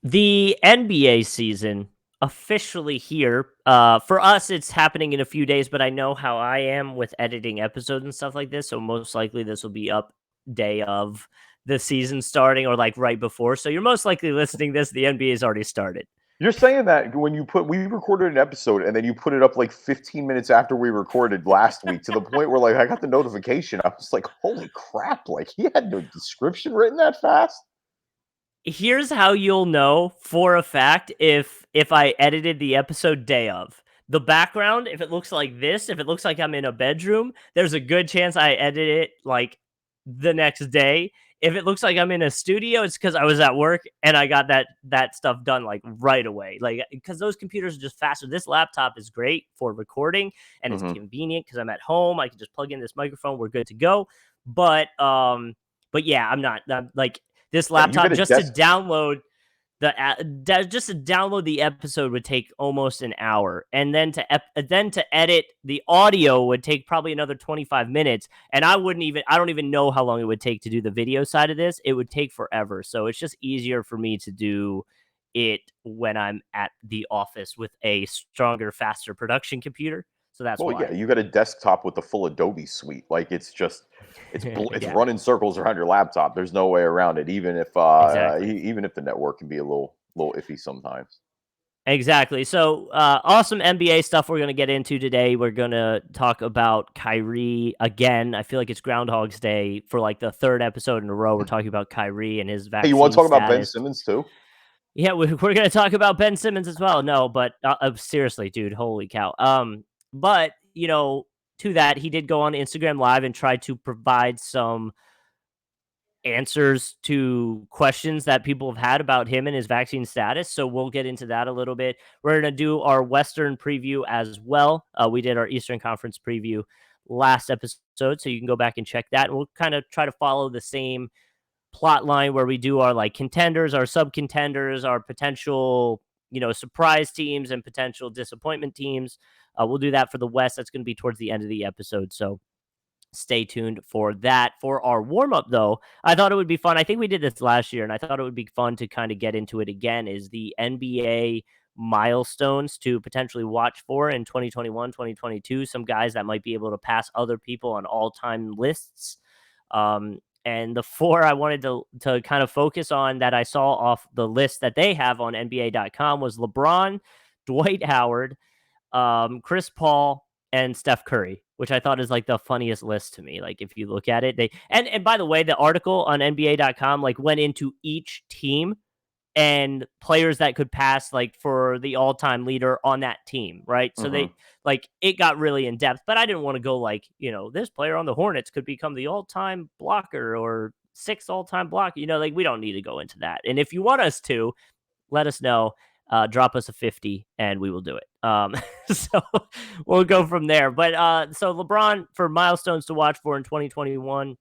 The NBA season officially here. For us, it's happening in a few days, but I know how I am with editing episodes and stuff like this. So most likely this will be up day of the season starting or like right before. So you're most likely listening this. The NBA has already started. You're saying that when we recorded an episode and then you put it up like 15 minutes after we recorded last week to the point where like I got the notification. I was like, holy crap, like he had no description written that fast. Here's how you'll know for a fact if I edited the episode day of. The background, if it looks like this, if it looks like I'm in a bedroom, there's a good chance I edited it like the next day. If it looks like I'm in a studio, it's because I was at work and I got that stuff done like right away. Like because those computers are just faster. This laptop is great for recording and it's Hmm. convenient because I'm at home. I can just plug in this microphone. We're good to go. But yeah, I'm like this Yeah, you laptop get a just to desk. download the episode would take almost an hour, and then to edit the audio would take probably another 25 minutes, and I don't even know how long it would take to do the video side of this. It would take forever, so it's just easier for me to do it when I'm at the office with a stronger, faster production computer, so that's Well, yeah, why. you got a desktop with the full Adobe suite. Like it's Yeah, running circles around your laptop. There's no way around it, even if exactly. even if the network can be a little iffy sometimes. Exactly. So, awesome NBA stuff we're going to get into today. We're going to talk about Kyrie again. I feel like it's Groundhog's Day for like the third episode in a row. We're talking about Kyrie and his Hey, you want to vaccine talk about Ben status. Simmons too? Yeah, we're going to talk about Ben Simmons as well. No, but seriously, dude, holy cow. But to that, he did go on Instagram Live and try to provide some answers to questions that people have had about him and his vaccine status. So we'll get into that a little bit. We're going to do our Western preview as well. We did our Eastern Conference preview last episode, so you can go back and check that. And we'll kind of try to follow the same plot line where we do our like contenders, our sub contenders, our potential, surprise teams and potential disappointment teams. We'll do that for the West. That's going to be towards the end of the episode. So stay tuned for that. For our warm up, though, I thought it would be fun. I think we did this last year, and I thought it would be fun to kind of get into it again. Is the NBA milestones to potentially watch for in 2021, 2022? Some guys that might be able to pass other people on all time lists. And the four I wanted to kind of focus on that I saw off the list that they have on NBA.com was LeBron, Dwight Howard, Chris Paul, and Steph Curry, which I thought is like the funniest list to me. Like if you look at it, and by the way, the article on NBA.com like went into each team and players that could pass like for the all-time leader on that team, right? So Hmm. it got really in depth, but I didn't want to go like, this player on the Hornets could become the all-time blocker or sixth all-time blocker. Like we don't need to go into that. And if you want us to, let us know. Drop us a 50 and we will do it. So we'll go from there. But so LeBron for milestones to watch for in 2021,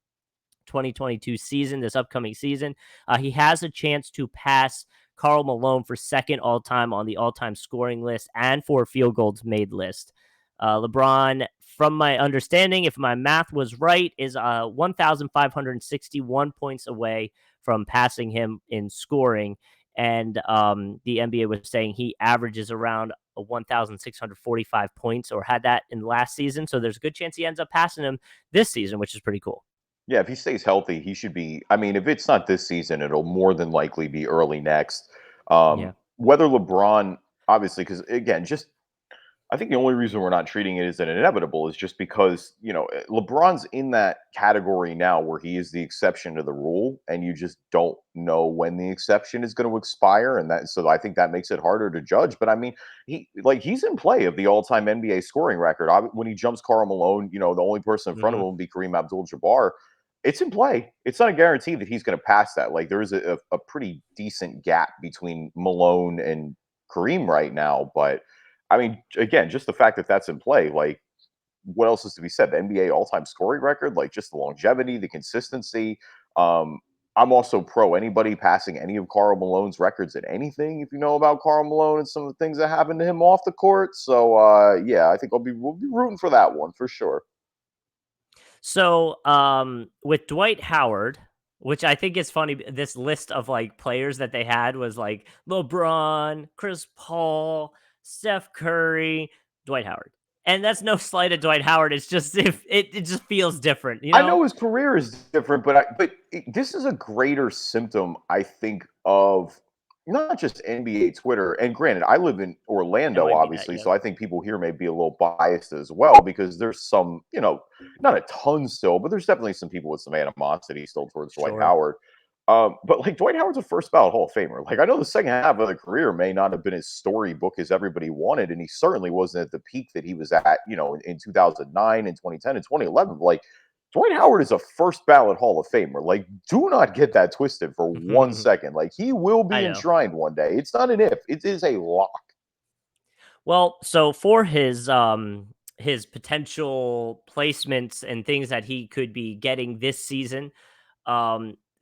2022 season, this upcoming season, he has a chance to pass Karl Malone for second all time on the all time scoring list and for field goals made list. LeBron, from my understanding, if my math was right, is 1,561 points away from passing him in scoring. And the NBA was saying he averages around 1,645 points or had that in last season. So there's a good chance he ends up passing him this season, which is pretty cool. Yeah, if he stays healthy, he should be. I mean, if it's not this season, it'll more than likely be early next. Yeah. Whether LeBron, obviously, because again, just I think the only reason we're not treating it as an inevitable is just because, LeBron's in that category now where he is the exception to the rule, and you just don't know when the exception is going to expire. And that, so I think that makes it harder to judge. But I mean, he's in play of the all time NBA scoring record. When he jumps Karl Malone, the only person in front of Hmm. him will be Kareem Abdul Jabbar. It's in play. It's not a guarantee that he's going to pass that. Like, there is a pretty decent gap between Malone and Kareem right now. But I mean, again, just the fact that that's in play, like, what else is to be said? The NBA all-time scoring record, like just the longevity, the consistency. Um, I'm also pro anybody passing any of Karl Malone's records at anything. If you know about Karl Malone and some of the things that happened to him off the court, so yeah, I think we'll be rooting for that one for sure. So with Dwight Howard, Which I think is funny. This list of like players that they had was like LeBron, Chris Paul, Steph Curry, Dwight Howard. And that's no slight at Dwight Howard. It's just if it just feels different, you I know? know his career is different, this is a greater symptom, I think, of not just NBA Twitter. And granted, I live in It Orlando, might be that, obviously, yeah. so I think people here may be a little biased as well because there's some, not a ton still, but there's definitely some people with some animosity still towards Dwight Sure. Howard. But like Dwight Howard's a first ballot Hall of Famer. Like I know the second half of the career may not have been as storybook as everybody wanted, and he certainly wasn't at the peak that he was at, in 2009 and 2010 and 2011. Like Dwight Howard is a first ballot Hall of Famer. Like, do not get that twisted for 1 second. Like, he will I be know. enshrined one day. It's not an if, it is a lock. Well, so for his potential placements and things that he could be getting this season,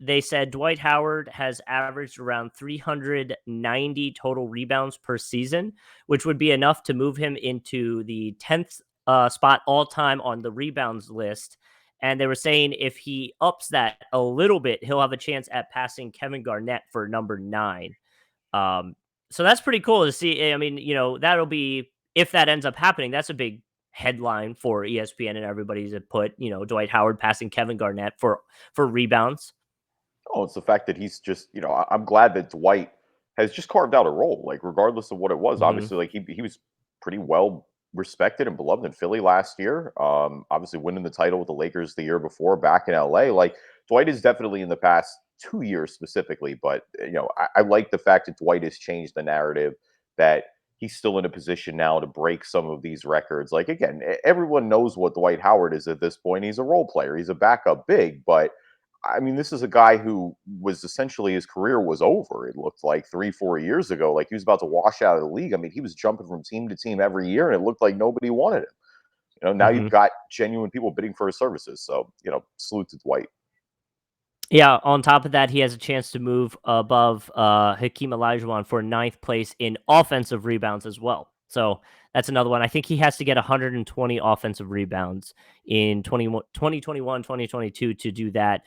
they said Dwight Howard has averaged around 390 total rebounds per season, which would be enough to move him into the 10th spot all time on the rebounds list. And they were saying if he ups that a little bit, he'll have a chance at passing Kevin Garnett for number 9. Um, so that's pretty cool to see. I mean, that'll be, if that ends up happening, that's a big headline for ESPN and everybody to put, Dwight Howard passing Kevin Garnett for rebounds. Oh, it's the fact that he's just, I'm glad that Dwight has just carved out a role, like regardless of what it was. Mhm. Obviously, like he was pretty well respected and beloved in Philly last year. Obviously winning the title with the Lakers the year before back in LA. Like Dwight is definitely in the past 2 years specifically, but I like the fact that Dwight has changed the narrative that he's still in a position now to break some of these records. Like again, everyone knows what Dwight Howard is at this point. He's a role player. He's a backup big, but I mean, this is a guy who was essentially his career was over. It looked like 3, 4 years ago, like he was about to wash out of the league. I mean, he was jumping from team to team every year, and it looked like nobody wanted him. Now you've Mhm. got genuine people bidding for his services. So, salute to Dwight. Yeah, on top of that, he has a chance to move above Hakeem Olajuwon for ninth place in offensive rebounds as well. So that's another one. I think he has to get 120 offensive rebounds in 2021, 2022 to do that.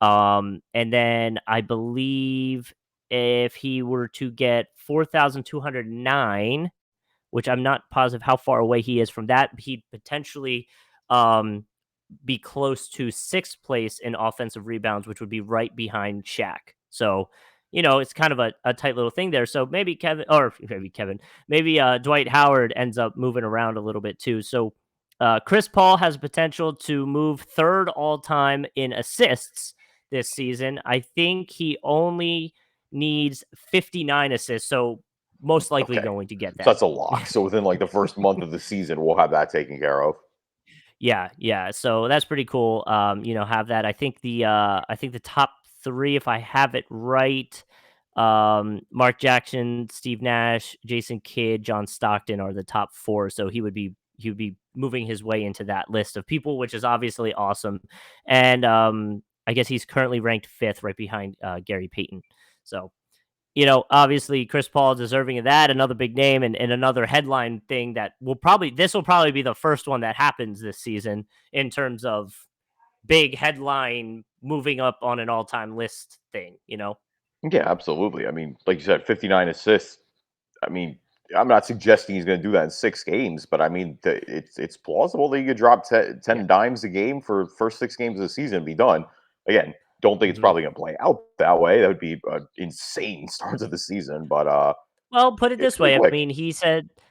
And then I believe if he were to get 4,209, which I'm not positive how far away he is from that, he'd potentially um, be close to sixth place in offensive rebounds, which would be right behind Shaq. So, it's kind of a tight little thing there. So maybe Dwight Howard ends up moving around a little bit too. So Chris Paul has potential to move third all time in assists this season. I think he only needs 59 assists. So most likely Okay. going to get So that. that's a lock. So within like the first month of the season, we'll have that taken care of. Yeah, yeah. So that's pretty cool. Have that. I think the top 3, if I have it right, Mark Jackson, Steve Nash, Jason Kidd, John Stockton are the top 4. So he would be moving his way into that list of people, which is obviously awesome. And I guess he's currently ranked 5th, right behind Gary Payton. So obviously Chris Paul deserving of that, another big name and another headline thing that this will probably be the first one that happens this season in terms of big headline moving up on an all-time list thing. Yeah, absolutely. I mean, like you said, 59 assists. I mean, I'm not suggesting he's going to do that in 6 games, but I mean, it's plausible that he could drop 10 Yeah. dimes a game for first 6 games of the season and be done. Again, don't think it's hmm probably going to play out that way. That would be an insane start to the season, but Well, put it it's this pretty way. I quick. mean,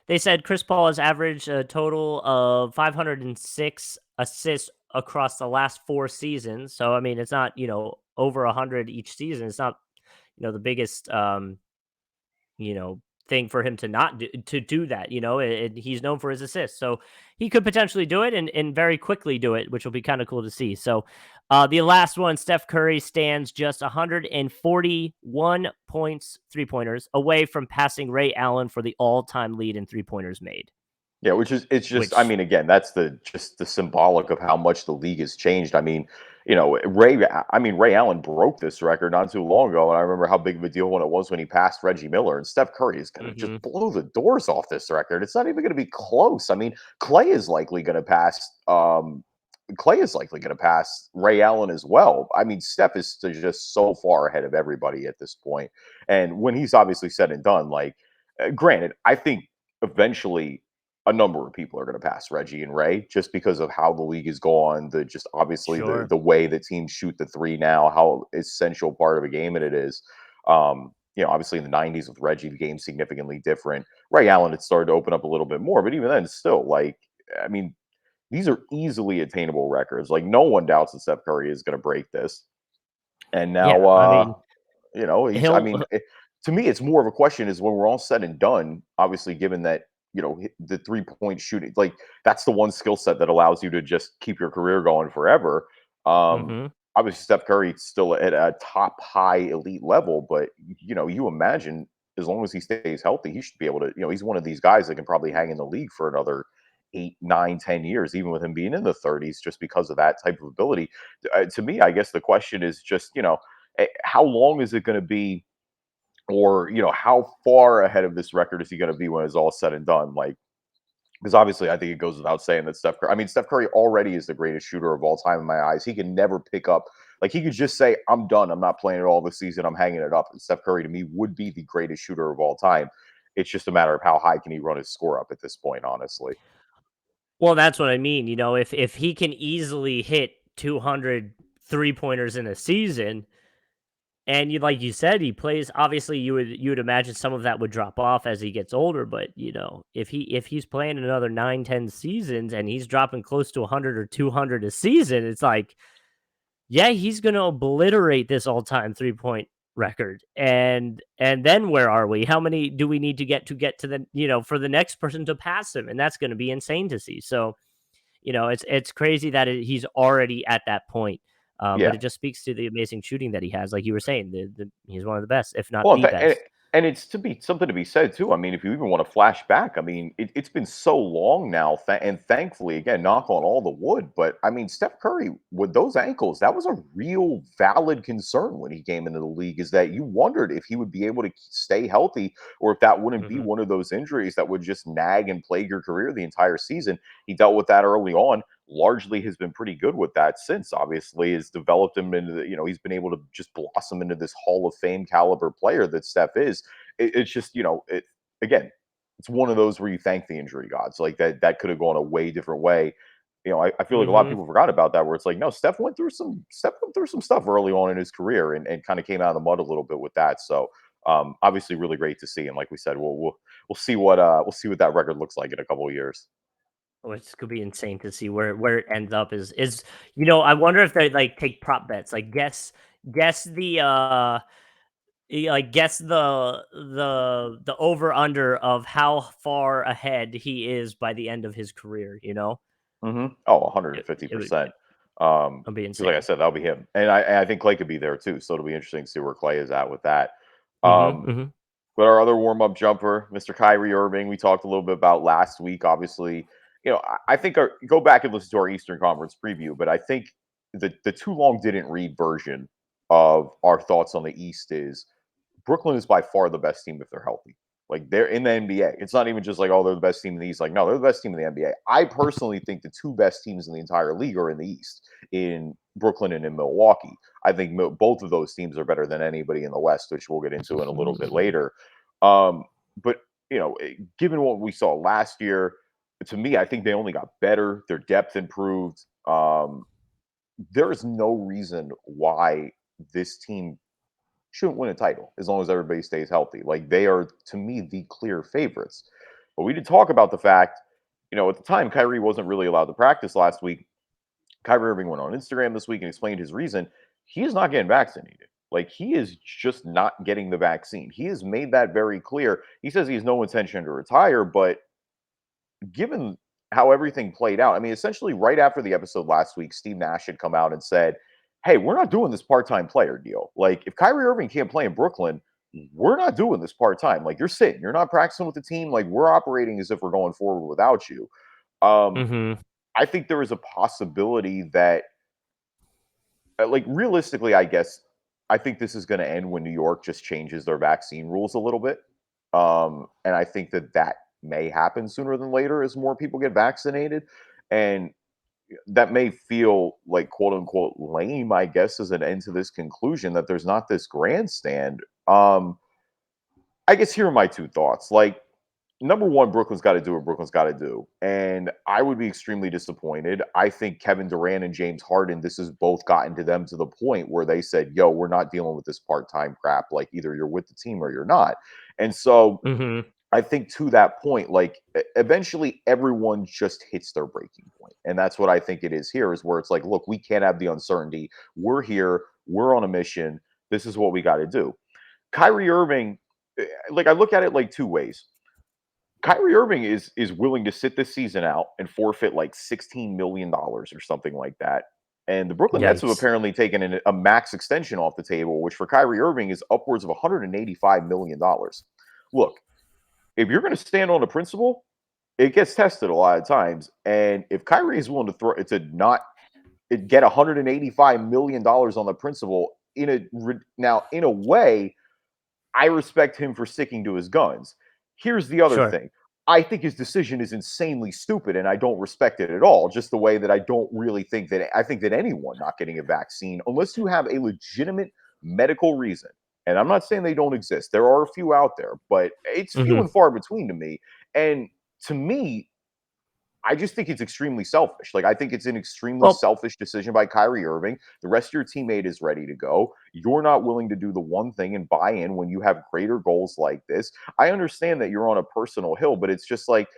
they said Chris Paul has averaged a total of 506 assists across the last 4 seasons. So I mean, it's not, over 100 each season. It's not, the biggest you know, thing for him to do that. He's known for his assists, so he could potentially do it and very quickly do it, which will be kind of cool to see. So, the last one, Steph Curry stands just 141 points, 3 pointers away from passing Ray Allen for the all-time lead in 3 pointers made. Yeah, which is it's just I Which, mean, again, that's the symbolic of how much the league has changed. I mean, Ray Allen broke this record not too long ago, and I remember how big of a deal when it was when he passed Reggie Miller. And Steph Curry is going to just hmm blow the doors off this record. It's not even going to be close. I mean, Clay is likely going to pass Clay is likely going to pass Ray Allen as well. I mean, Steph is just so far ahead of everybody at this point. And when he's obviously said and done, like, granted, I think eventually a number of people are going to pass Reggie and Ray just because of how the league is gone. The just obviously Sure. the way that teams shoot the three now, how essential part of a game it is. Obviously in the '90s with Reggie, the game's significantly different. Ray Allen had started to open up a little bit more, but even then, still, like, I mean, these are easily attainable records. Like, no one doubts that Steph Curry is going to break this. And now, Yeah, I mean, he's. I he'll mean, to me, it's more of a question is when we're all said and done. Obviously, given that the 3-point shooting, like, that's the one skill set that allows you to just keep your career going forever. Um, mhm. Obviously, Steph Curry's still at a top high elite level, but you imagine as long as he stays healthy, he should be able to. He's one of these guys that can probably hang in the league for another 8, 9, 10 years, even with him being in the 30s, just because of that type of ability. To me, I guess the question is just, how long is it going to be, or how far ahead of this record is he going to be when it's all said and done? Like, because obviously, I think it goes without saying that Steph Curry. I mean, Steph Curry already is the greatest shooter of all time in my eyes. He can never pick up. Like, he could just say, "I'm done. I'm not playing it all this season. I'm hanging it up." And Steph Curry, to me, would be the greatest shooter of all time. It's just a matter of how high can he run his score up at this point, honestly. Well, that's what I mean, if he can easily hit 200 three-pointers in a season, and like you said, he plays obviously, you would imagine some of that would drop off as he gets older, but, if he's playing another 9, 10 seasons and he's dropping close to 100 or 200 a season, it's like, yeah, he's gonna obliterate this all-time three-point record, and then where are we? How many do we need to get to the for the next person to pass him? And that's gonna be insane to see. So, it's crazy that he's already at that point. But Yeah. it just speaks to the amazing shooting that he has. Like you were saying, he's one of the best, if not Well, the and best. it's to be something to be said too. I mean, if you even want to flash back, I mean, it's been so long now, and thankfully, again, knock on all the wood. But I mean, Steph Curry with those ankles, that was a real valid concern when he came into the league. Is that you wondered if he would be able to stay healthy, or if that wouldn't be Hmm. one of those injuries that would just nag and plague your career the entire season. He dealt with that early on, largely has been pretty good with that since. Obviously has developed him into he's been able to just blossom into this Hall of Fame caliber player that Steph is. It's just again, it's one of those where you thank the injury gods. Like, that could have gone a way different way. I feel like a lot of Hmm. people forgot about that, where it's like, no, Steph went through some stuff early on in his career, and kind of came out of the mud a little bit with that. So obviously really great to see. And like we said, we'll see what that record looks like in a couple of years. Which could be insane to see where it ends up is I wonder if they like take prop bets, like guess the like guess the over under of how far ahead he is by the end of his career. Oh, It would 150%. it'd be Because like I insane. said, that'll be him, and I think Clay could be there too. So it'll be interesting to see where Clay is at with that. Mhm, Um, mhm. but our other warm up jumper, Mr. Kyrie Irving, we talked a little bit about last week. Obviously, I think go back and listen to our Eastern Conference preview. But I think the too long didn't read version of our thoughts on the East is Brooklyn is by far the best team if they're healthy. Like, they're in the NBA. It's not even just like, oh, they're the best team in the East. Like, no, they're the best team in the NBA. I personally think the two best teams in the entire league are in the East, in Brooklyn and in Milwaukee. I think both of those teams are better than anybody in the West, which we'll get into in a little bit later. Um, but given what we saw last year, to me, I think they only got better. Their depth improved. There is no reason why this team shouldn't win a title as long as everybody stays healthy. Like, they are, to me, the clear favorites. But we did talk about the fact, at the time, Kyrie wasn't really allowed to practice last week. Kyrie Irving went on Instagram this week and explained his reason. He is not getting vaccinated. Like, he is just not getting the vaccine. He has made that very clear. He says he has no intention to retire, but given how everything played out, I mean, essentially right after the episode last week, Steve Nash had come out and said, "Hey, we're not doing this part-time player deal. Like, if Kyrie Irving can't play in Brooklyn, we're not doing this part-time. Like, you're sitting, you're not practicing with the team. Like, we're operating as if we're going forward without you." Um, Mhm. I think there is a possibility that, like, realistically, I guess, I think this is going to end when New York just changes their vaccine rules a little bit. And I think that may happen sooner than later as more people get vaccinated. And that may feel like quote unquote lame, I guess, as an end to this conclusion that there's not this grandstand. I guess here are my two thoughts. Like, number one, Brooklyn's got to do what Brooklyn's got to do. And I would be extremely disappointed. I think Kevin Durant and James Harden, this has both gotten to them to the point where they said, yo, we're not dealing with this part time crap. Like, either you're with the team or you're not. And so Mm-hmm. I think to that point, like eventually everyone just hits their breaking point. And that's what I think it is here is where it's like, look, we can't have the uncertainty. We're here, we're on a mission. This is what we got to do. Kyrie Irving, like I look at it like two ways. Kyrie Irving is willing to sit this season out and forfeit like $16 million or something like that. And the Brooklyn Nets have Yikes. apparently taken a max extension off the table, which for Kyrie Irving is upwards of $185 million. Look, if you're going to stand on a principle, it gets tested a lot of times. And if Kyrie is willing to throw to not get $185 million on the principle in a way, I respect him for sticking to his guns. Here's the other Sure. thing. I think his decision is insanely stupid and I don't respect it at all. Just the way that I don't really think that I think that anyone not getting a vaccine, unless you have a legitimate medical reason, and I'm not saying they don't exist, there are a few out there, but it's few Mm-hmm. and far between to me. And to me, I just think it's extremely selfish. Like, I think it's an extremely Well, selfish decision by Kyrie Irving. The rest of your teammate is ready to go. You're not willing to do the one thing and buy in when you have greater goals like this. I understand that you're on a personal hill, but it's just like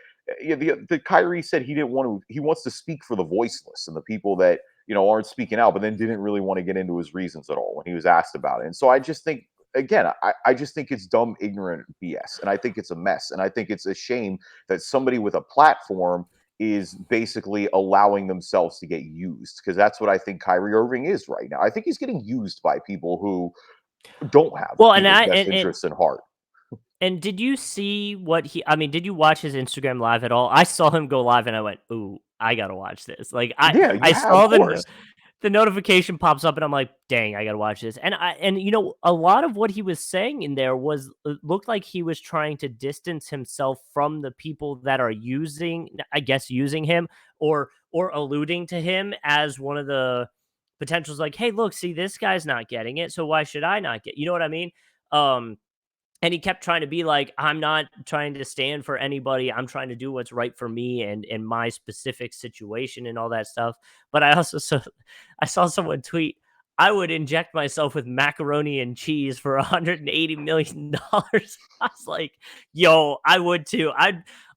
the Kyrie said he didn't want to. He wants to speak for the voiceless and the people that aren't speaking out, but then didn't really want to get into his reasons at all when he was asked about it. And so I just think. Again, I just think it's dumb, ignorant BS. And I think it's a mess. And I think it's a shame that somebody with a platform is basically allowing themselves to get used because that's what I think Kyrie Irving is right now. I think he's getting used by people who don't have well, and people's I best and interests in heart. And did you see what I mean, did you watch his Instagram live at all? I saw him go live and I went, "Ooh, I gotta watch this." Like Yeah, you I have, of saw course. the notification pops up and I'm like, "Dang, I gotta watch this." And a lot of what he was saying in there was looked like he was trying to distance himself from the people that are I guess, using him or alluding to him as one of the potentials. Like, "Hey, look, see, this guy's not getting it, so why should I not get?" You know what I mean? Um, and he kept trying to be like, I'm not trying to stand for anybody. I'm trying to do what's right for me and my specific situation and all that stuff. But I saw someone tweet, I would inject myself with macaroni and cheese for $180 million. I was like, yo, I would too.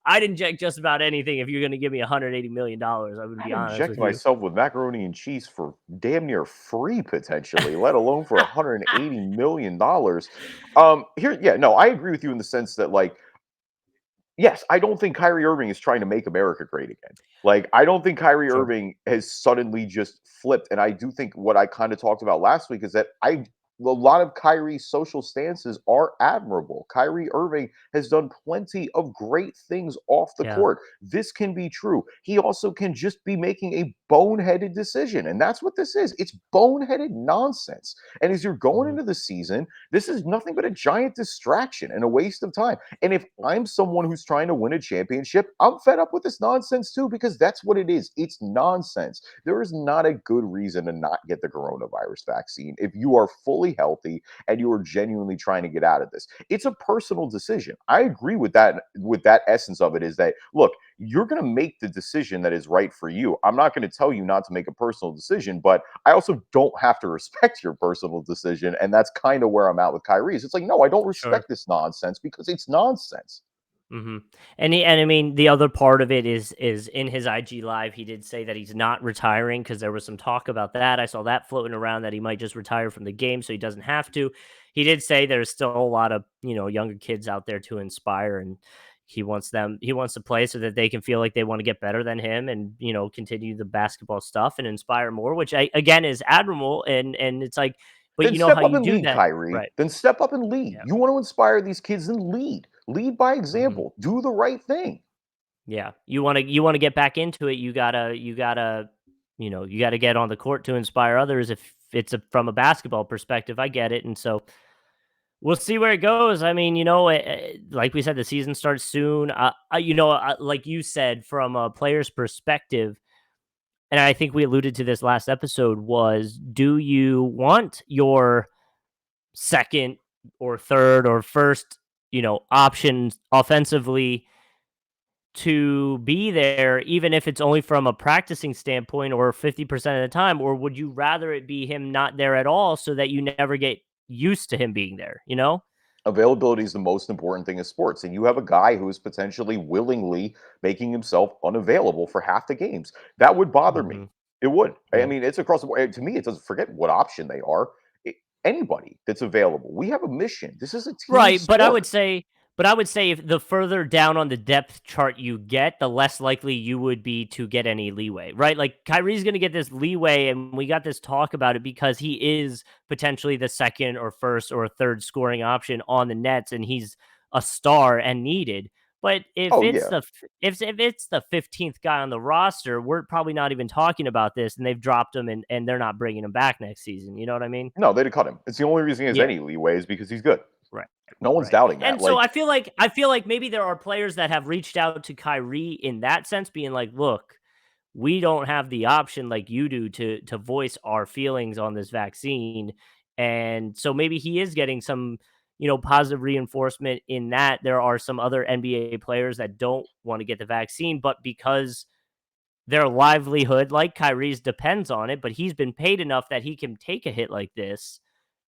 I'd inject just about anything if you're gonna give me $180 million. I would I'd be honest inject with you. myself with macaroni and cheese for damn near free potentially, let alone for $180 million. Here, yeah, no, I agree with you in the sense that like yes, I don't think Kyrie Irving is trying to make America great again. Like, I don't think Kyrie Sure. Irving has suddenly just flipped. And I do think what I kind of talked about last week is that a lot of Kyrie's social stances are admirable. Kyrie Irving has done plenty of great things off the Yeah. court. This can be true. He also can just be making a boneheaded decision. And that's what this is. It's boneheaded nonsense. And as you're going Mhm. into the season, this is nothing but a giant distraction and a waste of time. And if I'm someone who's trying to win a championship, I'm fed up with this nonsense too, because that's what it is. It's nonsense. There is not a good reason to not get the coronavirus vaccine if you are fully healthy and you are genuinely trying to get out of this. It's a personal decision. I agree with that essence of it is that look, you're going to make the decision that is right for you. I'm not going to tell you not to make a personal decision, but I also don't have to respect your personal decision. And that's kind of where I'm at with Kyrie's. It's like, no, I don't Sure. respect this nonsense because it's nonsense. Mhm. And I mean, the other part of it is in his IG live, he did say that he's not retiring because there was some talk about that. I saw that floating around that he might just retire from the game so he doesn't have to. He did say there's still a lot of, younger kids out there to inspire, and he wants to play so that they can feel like they want to get better than him and, continue the basketball stuff and inspire more, which again is admirable, and it's like, but Then you know step how up you and do lead, that, Kyrie. right? Then step up and lead. Yeah. You want to inspire these kids and lead. Lead by Mhm. example. Do the right thing. Yeah, you wanna get back into it, you gotta get on the court to inspire others if it's from a basketball perspective. I get it, and so we'll see where it goes. I mean, like we said, the season starts soon. Like you said, from a player's perspective, and I think we alluded to this last episode, was do you want your second or third or first, option offensively to be there, even if it's only from a practicing standpoint or 50% of the time? Or would you rather it be him not there at all so that you never get used to him being there, you know? Availability is the most important thing in sports, and you have a guy who is potentially willingly making himself unavailable for half the games. That would bother me. Mhm. It would. I Yeah. mean, it's across the board. To me, it doesn't forget what option they are. Anybody that's available. We have a mission. This is a team Right, but I sport. would say if the further down on the depth chart you get, the less likely you would be to get any leeway, right? Like Kyrie's going to get this leeway, and we got this talk about it because he is potentially the second or first or third scoring option on the Nets, and he's a star and needed. But if Oh it's yeah. the if it's the 15th guy on the roster, we're probably not even talking about this, and they've dropped him, and they're not bringing him back next season. You know what I mean? No, they'd cut him. It's the only reason he has Yeah. any leeway is because he's good. Right. No one's Right. doubting that. And so Like, I feel like maybe there are players that have reached out to Kyrie in that sense, being like, look, we don't have the option like you do to voice our feelings on this vaccine. And so maybe he is getting some, positive reinforcement in that there are some other NBA players that don't want to get the vaccine, but because their livelihood, like Kyrie's, depends on it, but he's been paid enough that he can take a hit like this.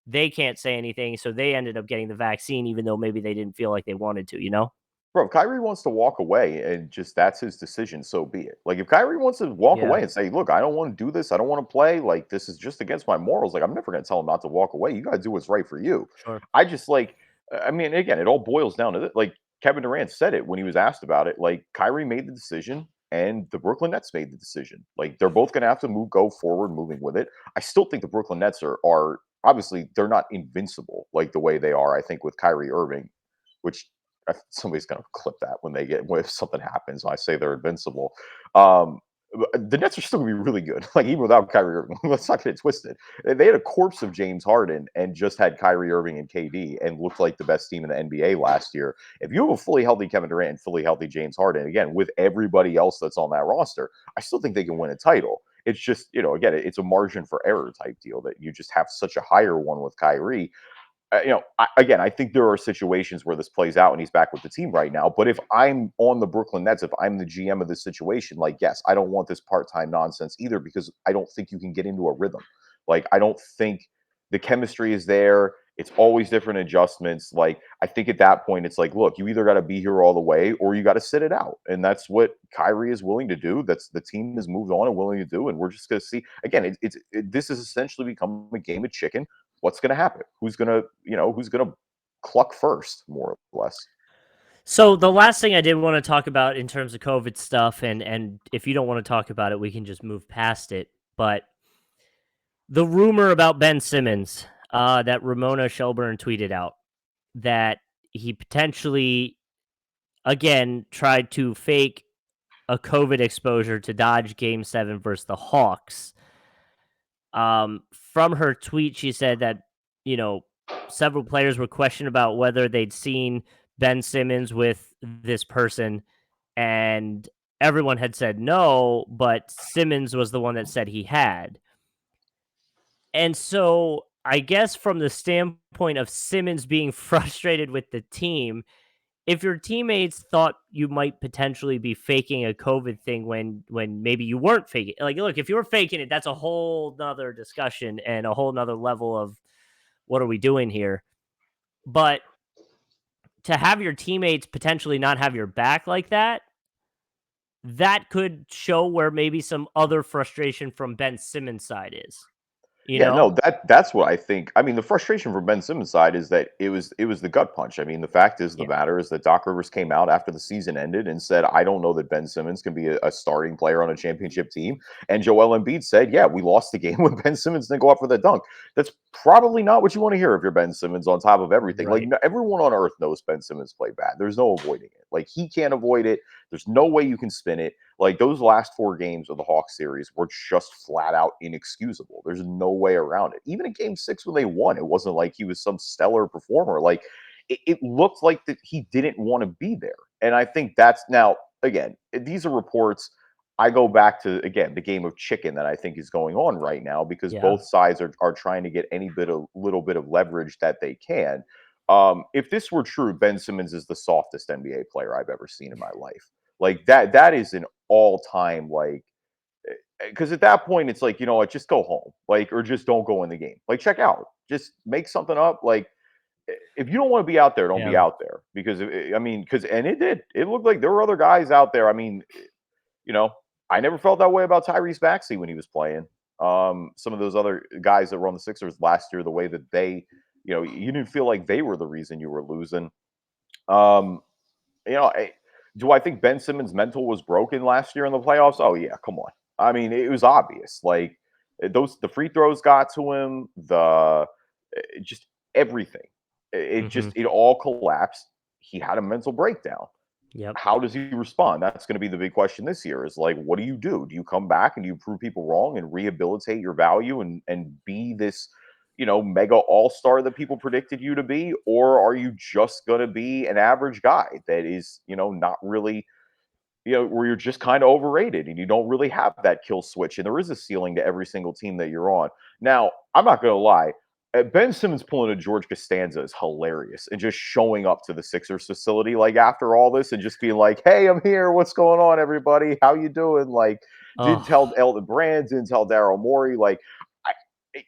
They can't say anything, so they ended up getting the vaccine even though maybe they didn't feel like they wanted to, you know? bro, if Kyrie wants to walk away and just that's his decision, so be it. Like, if Kyrie wants to walk Yeah, away and say, "Look, I don't want to do this. I don't want to play. Like, this is just against my morals." Like, I'm never going to tell him not to walk away. You got to do what's right for you. sure. I just like, I mean, again, it all boils down to this. Like Kevin Durant said it when he was asked about it. Like, Kyrie made the decision, and the Brooklyn Nets made the decision. Like, they're both going to have to go forward, moving with it. I still think the Brooklyn Nets are obviously they're not invincible like the way they are. I think with Kyrie Irving, which somebody's going to clip that when they get if something happens. I say they're invincible. Um, the Nets are still going to be really good, like even without Kyrie Irving. Let's not get it twisted. They had a corpse of James Harden and just had Kyrie Irving and KD and looked like the best team in the NBA last year. If you have a fully healthy Kevin Durant and fully healthy James Harden, again with everybody else that's on that roster, I still think they can win a title. It's just, again, it's a margin for error type deal that you just have such a higher one with Kyrie. Again, I think there are situations where this plays out and he's back with the team right now. But if I'm on the Brooklyn Nets, if I'm the GM of this situation, like, yes, I don't want this part time nonsense either because I don't think you can get into a rhythm. Like, I don't think the chemistry is there. It's always different adjustments. Like, I think at that point, it's like, look, you either got to be here all the way or you got to sit it out. And that's what Kyrie is willing to do. That's the team has moved on and willing to do. And we're just going to see. Again, this has essentially become a game of chicken. What's going to happen? Who's going to cluck first, more or less? So the last thing I did want to talk about in terms of COVID stuff, and if you don't want to talk about it, we can just move past it. But the rumor about Ben Simmons, that Ramona Shelburne tweeted out, that he potentially again tried to fake a COVID exposure to dodge Game 7 versus the Hawks. From her tweet, she said that, you know, several players were questioned about whether they'd seen Ben Simmons with this person, and everyone had said no, but Simmons was the one that said he had. And so I guess from the standpoint of Simmons being frustrated with the team, if your teammates thought you might potentially be faking a COVID thing when maybe you weren't faking, like, look, if you were faking it, that's a whole nother discussion and a whole nother level of what are we doing here. But to have your teammates potentially not have your back like that, that could show where maybe some other frustration from Ben Simmons' side is, you Yeah, no, know? that's what I think. I mean, the frustration from Ben Simmons' side is that it was the gut punch. I mean, the fact is the Yeah, matter is that Doc Rivers came out after the season ended and said, "I don't know that Ben Simmons can be a starting player on a championship team." And Joel Embiid said, "Yeah, we lost the game when Ben Simmons didn't go up for that dunk." That's probably not what you want to hear if you're Ben Simmons on top of everything. Like, right. everyone on earth knows Ben Simmons played bad. There's no avoiding it. Like, he can't avoid it. There's no way you can spin it. Like, those last four games of the Hawks series were just flat out inexcusable. There's no way around it. Even in game 6 when they won, it wasn't like he was some stellar performer. Like, it looked like that he didn't want to be there. And I think that's now, again, these are reports. I go back to, again, the game of chicken that I think is going on right now, because Yeah. both sides are trying to get any little bit of leverage that they can. If this were true, Ben Simmons is the softest NBA player I've ever seen in my life. Like that is an all time, like, because at that point it's like, you know what, just go home, like, or just don't go in the game, like, check out, just make something up, like, if you don't want to be out there, don't be Yeah. out there, because I mean, because, and it looked like there were other guys out there. I mean, you know, I never felt that way about Tyrese Maxey when he was playing. Some of those other guys that were on the Sixers last year, the way that they, you didn't feel like they were the reason you were losing. Um, you know, do I think Ben Simmons' mental was broken last year in the playoffs? Oh yeah, come on. I mean, it was obvious. Like, the free throws got to him. Just everything. Mhm. It all collapsed. He had a mental breakdown. Yep. How does he respond? That's going to be the big question this year. Is like, what do you do? Do you come back and do you prove people wrong and rehabilitate your value and be this, mega all-star that people predicted you to be, or are you just going to be an average guy that is, not really, where you're just kind of overrated and you don't really have that kill switch, and there is a ceiling to every single team that you're on. Now, I'm not going to lie. Ben Simmons pulling a George Costanza is hilarious, and just showing up to the Sixers facility like after all this and just being like, "Hey, I'm here. What's going on, everybody? How you doing?" Like, didn't Oh, tell Elton Brand, didn't tell Daryl Morey. Like, I,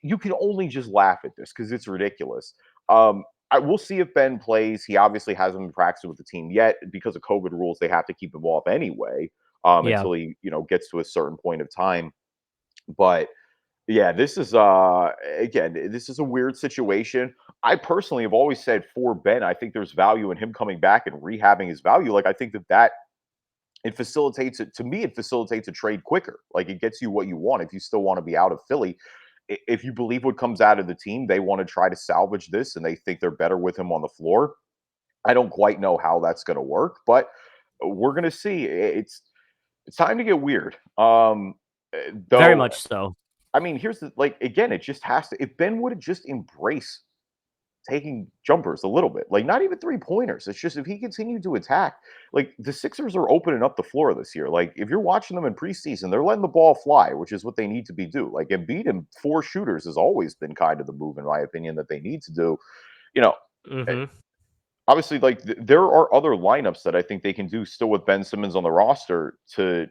you can only just laugh at this because it's ridiculous. I will see if Ben plays. He obviously hasn't been practicing with the team yet because of COVID rules. They have to keep him off anyway, yeah. until he, gets to a certain point of time. But yeah, this is again, this is a weird situation. I personally have always said for Ben, I think there's value in him coming back and rehabbing his value. Like, I think that it facilitates it, to me, it facilitates a trade quicker. Like, it gets you what you want if you still want to be out of Philly. If you believe what comes out of the team, they want to try to salvage this and they think they're better with him on the floor. I don't quite know how that's going to work, but we're going to see. It's time to get weird. Very Though, much so. I mean, here's the, like, again, it just has to. If Ben would have just embrace taking jumpers a little bit, like, not even three pointers. It's just if he continued to attack, like, the Sixers are opening up the floor this year. Like, if you're watching them in preseason, they're letting the ball fly, which is what they need to be do. Like, Embiid and four shooters has always been kind of the move, in my opinion, that they need to do. You know, eh, Mhm. obviously, like, there are other lineups that I think they can do still with Ben Simmons on the roster to,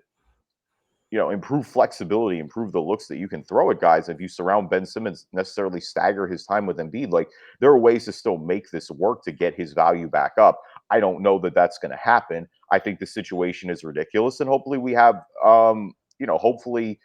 improve flexibility, improve the looks that you can throw at guys. If you surround Ben Simmons, necessarily stagger his time with Embiid, like, there are ways to still make this work to get his value back up. I don't know that that's going to happen. I think the situation is ridiculous, and hopefully we have, hopefully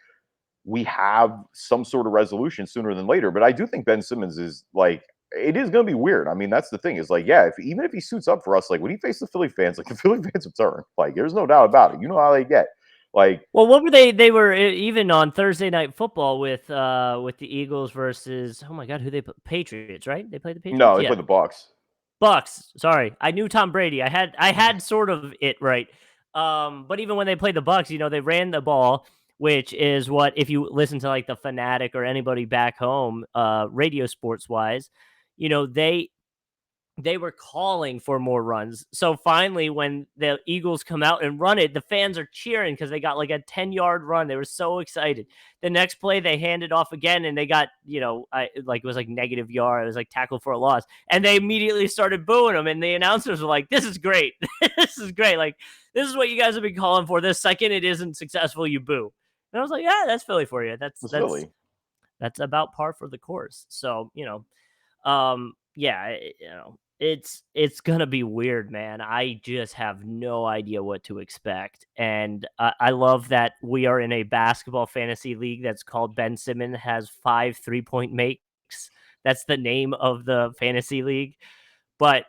we have some sort of resolution sooner than later. But I do think Ben Simmons is like, it is going to be weird. I mean, that's the thing, is like, yeah, if even if he suits up for us, like, when he faces the Philly fans, like, the Philly fans will turn. Like, there's no doubt about it. You know how they get. Like, Well, what were they? They were even on Thursday Night Football with the Eagles versus, oh my god, who they put, Patriots, right? They played the no, Patriots. they Yeah, play the Bucks. Bucks. Sorry, I knew Tom Brady. I had sort of it right. But even when they played the Bucks, they ran the ball, which is what, if you listen to like the Fanatic or anybody back home, radio sports wise, they were calling for more runs. So finally, when the Eagles come out and run it, the fans are cheering because they got like a 10-yard run. They were so excited. The next play, they handed off again and they got, it was like negative yard. It was like tackle for a loss. And they immediately started booing them. And the announcers were like, this is great. This is great. Like, this is what you guys have been calling for. The second it isn't successful, you boo. And I was like, yeah, that's Philly for you. That's It's that's Philly. that's about par for the course. So, yeah, it's gonna be weird, man. I just have no idea what to expect, and I love that we are in a basketball fantasy league that's called Ben Simmons has 5 3-point makes. That's the name of the fantasy league, but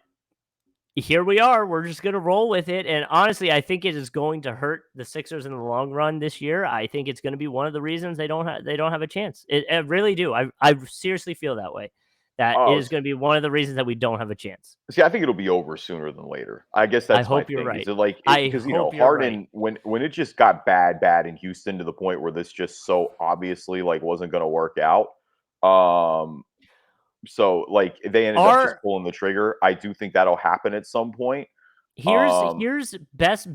here we are. We're just gonna roll with it, and honestly, I think it is going to hurt the Sixers in the long run this year. I think it's going to be one of the reasons they don't have a chance. I really do. I seriously feel that way. That it Oh, is going to be one of the reasons that we don't have a chance. see, I think it'll be over sooner than later. I guess I that's my hope you're thing. Is right. it like, I because, hope you're right. Harden, when it just got bad in Houston, to the point where this just so obviously, like, wasn't going to work out. Um, so, like, they ended up just Our pulling the trigger. I do think that'll happen at some point. here's Um, here's best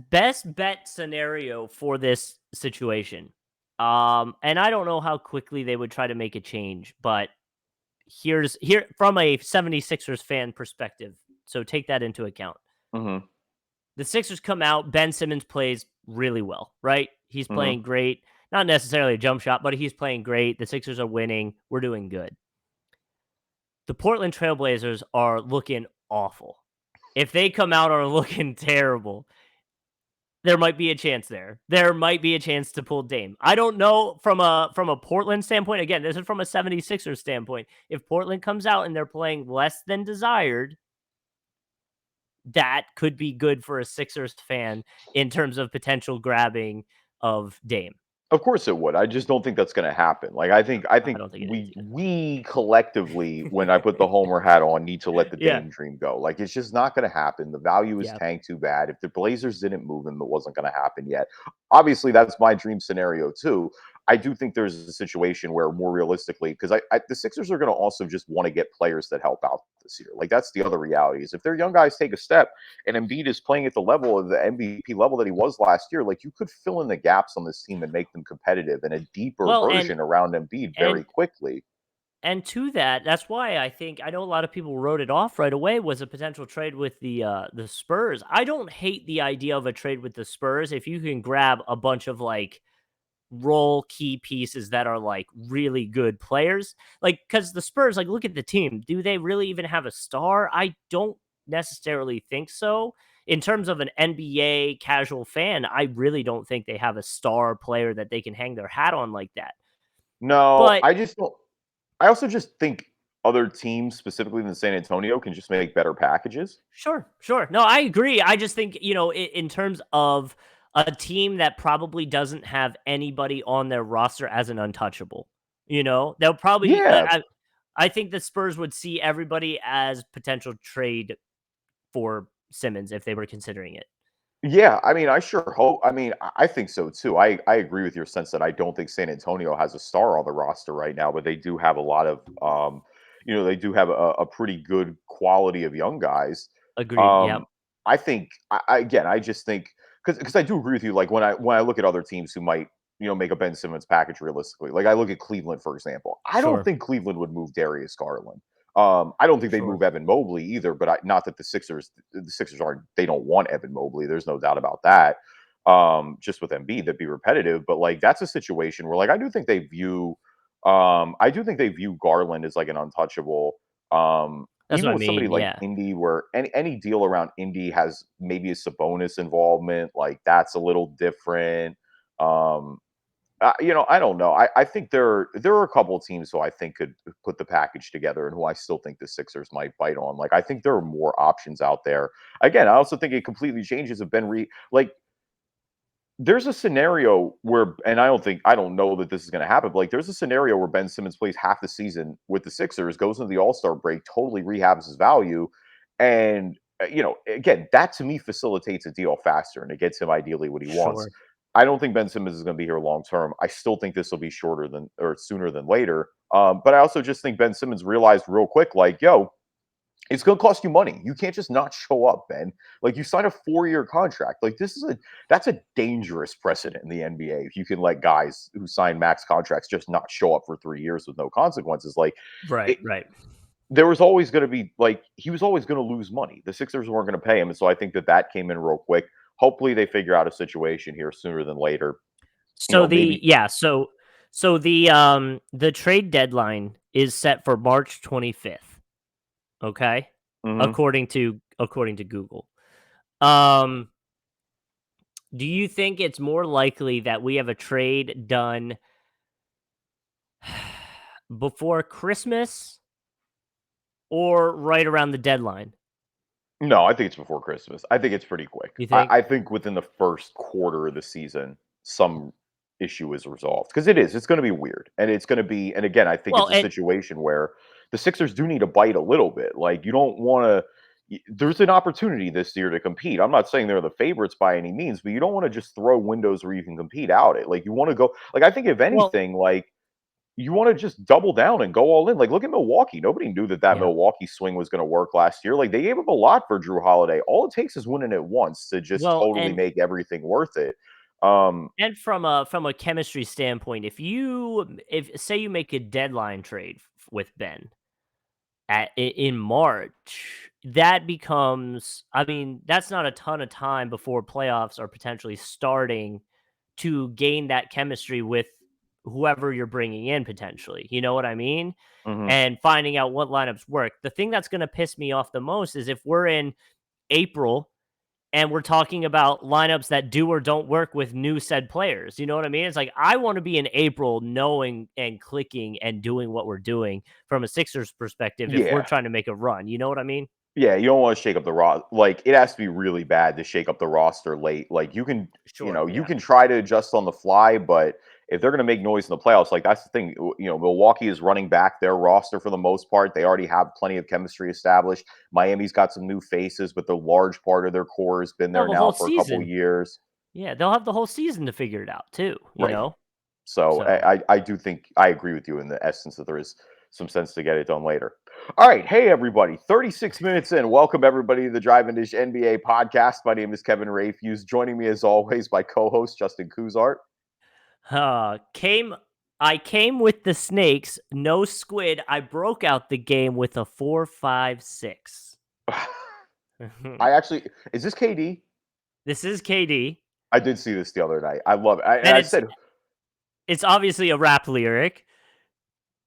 bet scenario for this situation. And I don't know how quickly they would try to make a change, but here from a 76ers fan perspective. So take that into account. Mhm. The Sixers come out, Ben Simmons plays really well, right? He's Mhm. playing great. Not necessarily a jump shot, but he's playing great. The Sixers are winning. We're doing good. The Portland Trailblazers are looking awful. If they come out are looking terrible, there might be a chance there. There might be a chance to pull Dame. I don't know from a Portland standpoint. Again, this is from a 76ers standpoint. If Portland comes out and they're playing less than desired, that could be good for a Sixers fan in terms of potential grabbing of Dame. Of course it would. I just don't think that's gonna happen. Like, I I think don't think it is we collectively, when I put the homer hat on, need to let the either. Yeah. Dame dream go. Like, it's just not gonna happen. The value is Yeah. tanked too bad. If the Blazers didn't move him, it wasn't gonna happen yet. Obviously, that's my dream scenario too. I do think there's a situation where more realistically, because the Sixers are gonna also just want to get players that help out this year. Like, that's the other reality is if their young guys take a step and Embiid is playing at the level of the MVP level that he was last year, like you could fill in the gaps on this team and make them competitive in a deeper Well, version around Embiid very and quickly. and to that, that's why I know a lot of people wrote it off right away was a potential trade with the Spurs. I don't hate the idea of a trade with the Spurs if you can grab a bunch of like role key pieces that are like really good players. Like cuz the Spurs like look at the team. Do they really even have a star? I don't necessarily think so. In terms of an NBA casual fan, I really don't think they have a star player that they can hang their hat on like that. No, But I just don't. I also just think other teams, specifically than San Antonio, can just make better packages. sure, sure. No, I agree. I just think, in terms of a team that probably doesn't have anybody on their roster as an untouchable, they'll probably, Yeah, I think the Spurs would see everybody as potential trade for Simmons if they were considering it. yeah. I mean, I sure hope. I mean, I think so too. I agree with your sense that I don't think San Antonio has a star on the roster right now, but they do have a lot of, they do have a pretty good quality of young guys. Agreed. Yep. Um, I think, again, I just think because I do agree with you. Like when I look at other teams who might make a Ben Simmons package realistically, like I look at Cleveland for example. I don't Sure. think Cleveland would move Darius Garland. I don't think they'd Sure. move Evan Mobley either, but not that the Sixers aren't they don't want Evan Mobley. There's no doubt about that. Just with Embiid, that'd be repetitive. But like that's a situation where like I do think they view Garland as like an untouchable. That's what Even I with somebody mean. like Yeah. Indy, where any deal around Indy has maybe a Sabonis involvement, like that's a little different. Um, I don't know. I think there are a couple of teams who I think could put the package together, and who I still think the Sixers might bite on. Like I think there are more options out there. Again, I also think it completely changes if Ben Reed like there's a scenario where, and I don't know that this is going to happen, but like there's a scenario where Ben Simmons plays half the season with the Sixers, goes into the All Star break, totally rehabs his value, and again, that to me facilitates a deal faster and it gets him ideally what he wants. Sure. I don't think Ben Simmons is going to be here long term. I still think this will be shorter than or sooner than later. But I also just think Ben Simmons realized real quick, like, yo, it's going to cost you money. You can't just not show up, Ben. Like you sign a 4-year contract. Like that's a dangerous precedent in the NBA. If you can let guys who sign max contracts just not show up for 3 years with no consequences, like Right. it, Right. there was always going to be like he was always going to lose money. The Sixers weren't going to pay him, and so I think that came in real quick. Hopefully, they figure out a situation here sooner than later. So Maybe. the trade deadline is set for March 25th. Okay, Mhm. according to Google. Um, do you think it's more likely that we have a trade done before Christmas or right around the deadline? No, I think it's before Christmas. I think it's pretty quick. You I, think? I think within the first quarter of the season, some issue is resolved because it is. It's going to be weird, and it's going to be. And again, I think Well, it's a and situation where the Sixers do need to bite a little bit. Like you don't want to. There's an opportunity this year to compete. I'm not saying they're the favorites by any means, but you don't want to just throw windows where you can compete out it. Like you want to go. Like I think if well, anything, like you want to just double down and go all in. Like, look at Milwaukee. Nobody knew that yeah. Milwaukee swing was going to work last year. Like, they gave up a lot for Drew Holiday. All it takes is winning it once to just Well, totally and make everything worth it. And from a chemistry standpoint, if say you make a deadline trade with Ben in March, that becomes, I mean, that's not a ton of time before playoffs are potentially starting to gain that chemistry with whoever you're bringing in potentially. You know what I mean? Mhm. And finding out what lineups work. The thing that's going to piss me off the most is if we're in April and we're talking about lineups that do or don't work with new said players. You know what I mean? It's like I want to be in April knowing and clicking and doing what we're doing from a Sixers perspective if we're Yeah. trying to make a run. You know what I mean? Yeah, you don't wanna shake up the like, it has to be really bad to shake up the roster late. Like, Sure. you Yeah. can try to adjust on the fly, but if they're gonna make noise in the playoffs, like, that's the thing, Milwaukee is running back their roster for the most part. They already have plenty of chemistry established. Miami's got some new faces, but the large part of their core has been They'll there have a now whole for a couple of season. years. Yeah. They'll have the whole season to figure it out too, you Right. know? So So, I do think I agree with you in the essence that there is some sense to get it done later. All right. Hey, everybody. 36 minutes in. Welcome, everybody, to the Drive and Dish NBA podcast. My name is Kevin Rayfuse. Joining me, as always, my co host, Justin Kuzart. uh, came, I came with the snakes, no squid. I broke out the game with a 4-5-6. I actually, is this KD? This is KD. I did see this the other night. I love it. And And I it's said, it's obviously a rap lyric,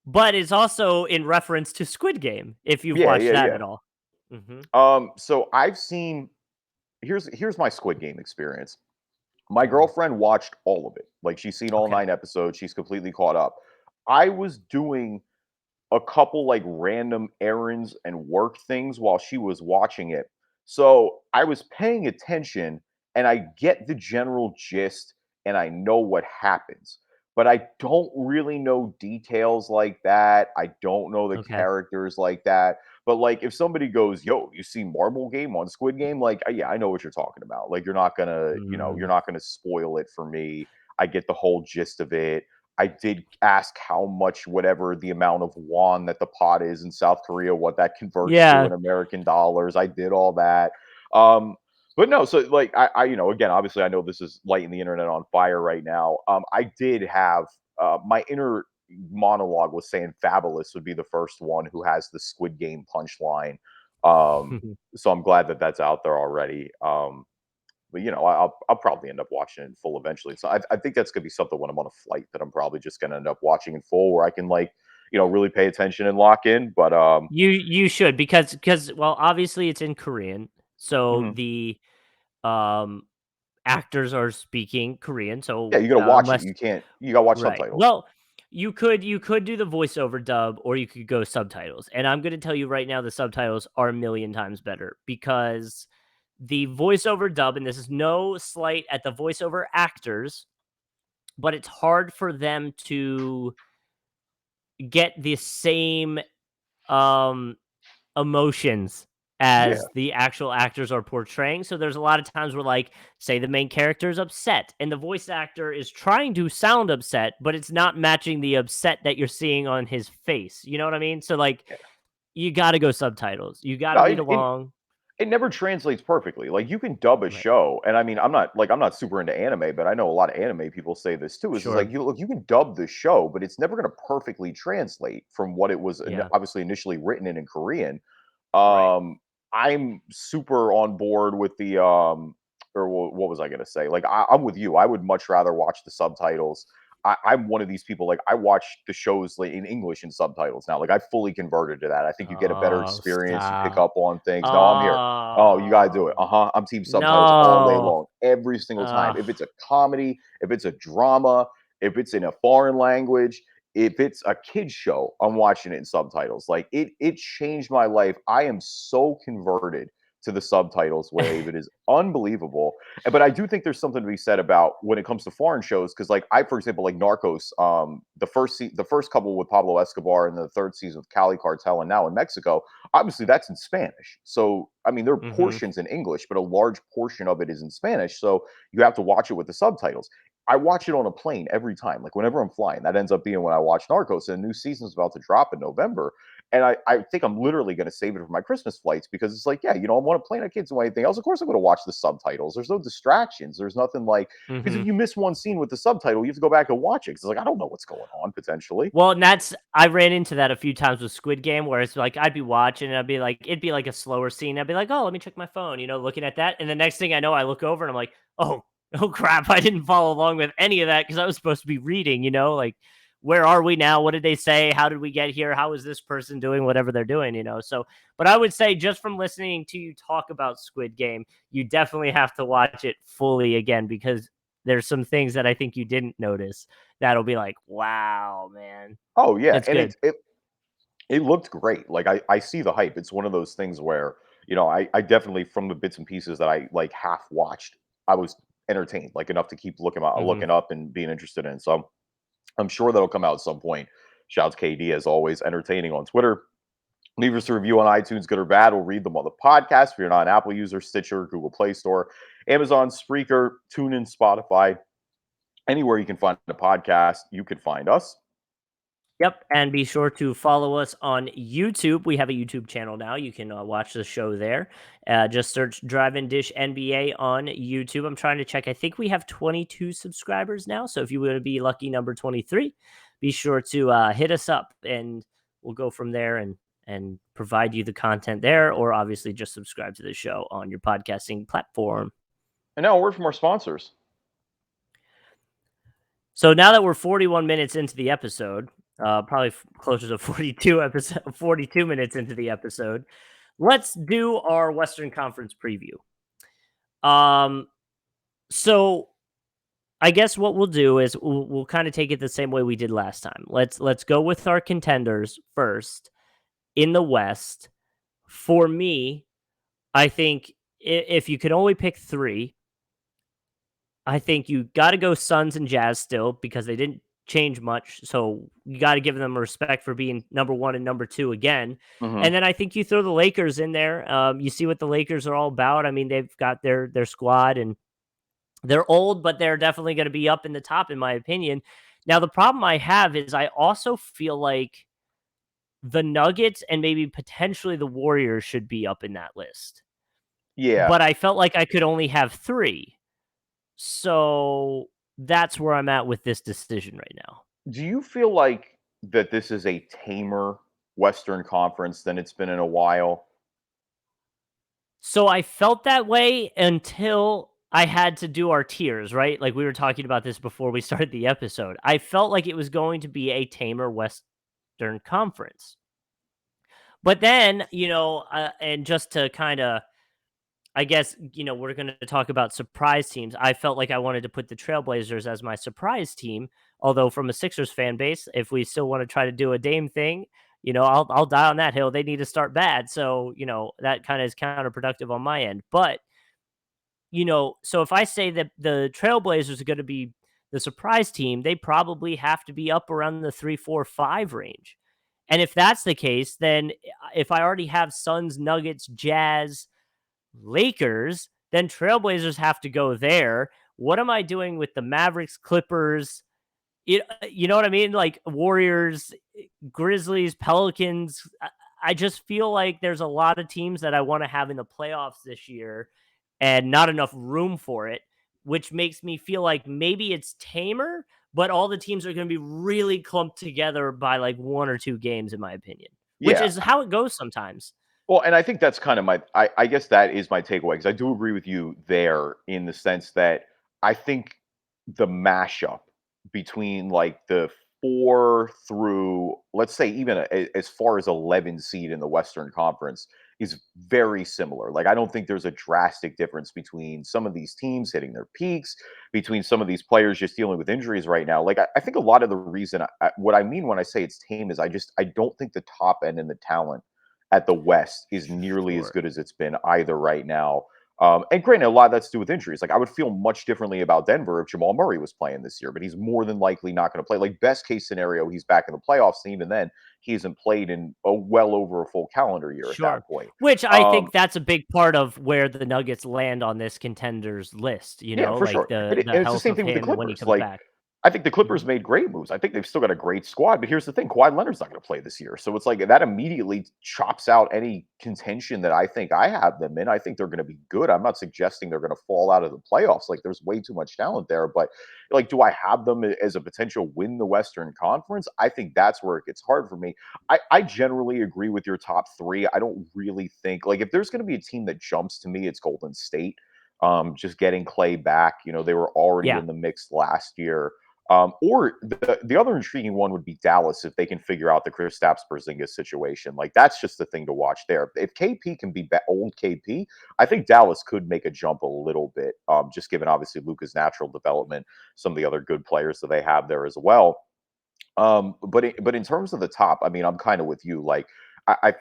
but it's also in reference to Squid Game, if you've yeah, watched yeah, that yeah. at all. Mhm. So I've seen, here's my Squid Game experience. My Mhm. girlfriend watched all of it. Like, she's seen all Okay. 9 episodes. She's completely caught up. I was doing a couple like random errands and work things while she was watching it. So I was paying attention and I get the general gist and I know what happens. But I don't really know details like that. I don't know the Okay. characters like that. But like if somebody goes, "Yo, you see Marble Game on Squid Game?" Like, yeah, I know what you're talking about. Like, you're Mm. not gonna spoil it for me. I get the whole gist of it. I did ask how much, whatever the amount of won that the pot is in South Korea, what that converts to Yeah. in American dollars. I did all that. Um, but no, so like again, obviously, I know this is lighting the internet on fire right now. I did have my inner monologue was saying Fabulous would be the first one who has the Squid Game punchline. So I'm glad that that's out there already. But I'll probably end up watching it in full eventually. So I think that's gonna be something when I'm on a flight that I'm probably just gonna end up watching in full, where I can like really pay attention and lock in. But You should because well, obviously it's in Korean, so mhm. um actors are speaking Korean, Yeah, so you gotta watch it. unless You gotta watch right. subtitles. Well, you could do the voiceover dub or you could go subtitles. And I'm going to tell you right now the subtitles are a million times better because the voiceover dub, and this is no slight at the voiceover actors, but it's hard for them to get the same um emotions Yeah, as the actual actors are portraying. So there's a lot of times where, like, say the main character is upset and the voice actor is trying to sound upset, but it's not matching the upset that you're seeing on his face. You know what I mean? So, like, yeah. you got to go subtitles. You got to No, read it along. it never translates perfectly. Like, you can dub a Right. show, and I mean, I'm not super into anime, but I know a lot of anime people say this too. Is it's like Sure. you can dub the show, but it's never going to perfectly translate from what it was Yeah. obviously initially written in Korean. Right. I'm super on board with the or what was I gonna say? Like I'm with you. I would much rather watch the subtitles. I'm one of these people. Like I watch the shows like in English and subtitles now. Like I fully converted to that. I think you get a better Oh, experience. You pick stop. up on things. No, I'm here. Oh, you gotta do it. Oh, I'm team subtitles all day no. long, every single time. Uh, If it's a comedy, if it's a drama, if it's in a foreign language, if it's a kids show, I'm watching it in subtitles. Like it changed my life. I am so converted to the subtitles wave. It is unbelievable. But I do think there's something to be said about when it comes to foreign shows because like for example like Narcos, the first couple with Pablo Escobar and the third season with Cali Cartel and now in Mexico, obviously that's in Spanish. So I mean there are mhm. portions in English, but a large portion of it is in Spanish. So you have to watch it with the subtitles. I watch it on a plane every time. Like whenever I'm flying, that ends up being when I watch Narcos. And a new season's about to drop in November. And I think I'm literally going to save it for my Christmas flights because it's like, yeah, I want to play on kids or anything else. Of course, I'm going to watch the subtitles. There's no distractions. There's nothing like, because if Mhm. you miss one scene with the subtitle, you have to go back and watch it. Because it's like, I don't know what's going on potentially. Well, and I ran into that a few times with Squid Game where it's like I'd be watching and I'd be like it'd be like a slower scene. I'd be like, "Oh, let me check my phone," looking at that. And the next thing I know, I look over and I'm like, "Oh, oh crap, I didn't follow along with any of that because I was supposed to be reading, like where are we now? What did they say? How did we get here? How is this person doing whatever they're doing? So, but I would say just from listening to you talk about Squid Game, you definitely have to watch it fully again because there's some things that I think you didn't notice that'll be like, wow, man. Oh yeah, It's and good. it looked great. Like I see the hype. It's one of those things where I definitely from the bits and pieces that I like half watched, I was entertained like enough to keep Mhm. looking up and being interested in. So I'm sure that'll come out at some point. Shouts KD as always, entertaining on Twitter. Leave us a review on iTunes, good or bad. We'll read them on the podcast. If you're not an Apple user, Stitcher, Google Play Store, Amazon, Spreaker, TuneIn, Spotify, anywhere you can find a podcast, you can find us. Yep, and be sure to follow us on YouTube. We have a YouTube channel now. You can watch the show there. Just search Drive-In Dish NBA on YouTube. I'm trying to check. I think we have 22 subscribers now. So if you want to be lucky number 23, be sure to hit us up, and we'll go from there and provide you the content there, or obviously just subscribe to the show on your podcasting platform. And now a word from our sponsors. So now that we're 41 minutes into the episode, probably closer to 42 minutes into the episode, let's do our Western Conference preview. Um, so I guess what we'll do is we'll kind of take it the same way we did last time. Let's go with our contenders first in the West. For me, I think if you could only pick three, I think you got to go Suns and Jazz still because they didn't change much. So you got to give them respect for being number one and number two again. Mm-hmm. And then I think you throw the Lakers in there. You see what the Lakers are all about. I mean, they've got their squad and they're old, but they're definitely going to be up in the top, in my opinion. Now, the problem I have is I also feel like the Nuggets and maybe potentially the Warriors should be up in that list. Yeah. But I felt like I could only have three. So that's where I'm at with this decision right now. Do you feel like that this is a tamer Western Conference than it's been in a while? So I felt that way until I had to do our tiers, right? Like we were talking about this before we started the episode. I felt like it was going to be a tamer Western Conference. But then, and just to kind of I guess, we're going to talk about surprise teams. I felt like I wanted to put the Trailblazers as my surprise team. Although, from a Sixers fan base, if we still want to try to do a Dame thing, I'll die on that hill. They need to start bad. So, that kind of is counterproductive on my end. But, so if I say that the Trailblazers are going to be the surprise team, they probably have to be up around the 3, 4, 5 range. And if that's the case, then if I already have Suns, Nuggets, Jazz, Lakers, then Trailblazers have to go there. What am I doing with the Mavericks, Clippers? You know what I mean? Like Warriors, Grizzlies, Pelicans. I just feel like there's a lot of teams that I want to have in the playoffs this year and not enough room for it, which makes me feel like maybe it's tamer, but all the teams are going to be really clumped together by like 1 or 2 games, in my opinion, which Yeah. is how it goes sometimes. Well, and I think that's kind of I guess that is my takeaway because I do agree with you there in the sense that I think the mashup between like the 4 through, let's say, even as far as 11 seed in the Western Conference is very similar. Like, I don't think there's a drastic difference between some of these teams hitting their peaks, between some of these players just dealing with injuries right now. Like, I think a lot of the reason, what I mean when I say it's tame is I don't think the top end and the talent at the West is nearly as Sure. good as it's been either right now. And granted, a lot of that's to do with injuries. Like I would feel much differently about Denver if Jamal Murray was playing this year, but he's more than likely not going to play. Like best case scenario, he's back in the playoffs, and even then, he hasn't played in well over a full calendar year at that Sure. point. Which I Um, think that's a big part of where the Nuggets land on this contenders list, yeah, for like sure. the And it's the health same of thing with the him and when he Clippers. comes Like back. I think the Clippers Mhm. made great moves. I think they've still got a great squad, but here's the thing: Kawhi Leonard's not going to play this year, so it's like that immediately chops out any contention that I think I have them in. I think they're going to be good. I'm not suggesting they're going to fall out of the playoffs. Like there's way too much talent there, but like, do I have them as a potential win the Western Conference? I think that's where it gets hard for me. I generally agree with your top three. I don't really think like if there's going to be a team that jumps to me, it's Golden State. Just getting Clay back, they were already Yeah, in the mix last year. Or the other intriguing one would be Dallas if they can figure out the Kristaps Porzingis situation. Like that's just the thing to watch there. If KP can be old KP, I think Dallas could make a jump a little bit. Just given obviously Luka's natural development, some of the other good players that they have there as well. But in terms of the top, I mean, I'm kind of with you. Like,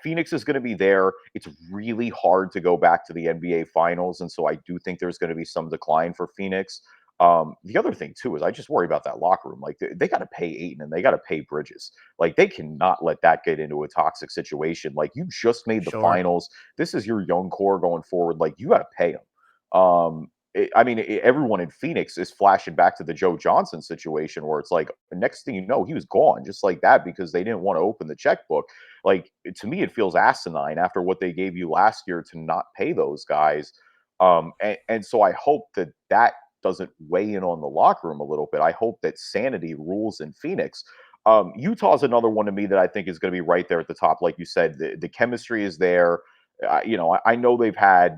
Phoenix is going to be there. It's really hard to go back to the NBA Finals, and so I do think there's going to be some decline for Phoenix. The other thing too is I just worry about that locker room. Like they got to pay Aiton and they got to pay Bridges. Like they cannot let that get into a toxic situation. Like you just made the sure. finals. This is your young core going forward. Like you got to pay them. Everyone in Phoenix is flashing back to the Joe Johnson situation where it's like next thing you know, he was gone just like that because they didn't want to open the checkbook. Like to me, it feels asinine after what they gave you last year to not pay those guys. And so I hope that doesn't weigh in on the locker room a little bit. I hope that sanity rules in Phoenix. Utah's another one to me that I think is going to be right there at the top. Like you said, the chemistry is there. I know they've had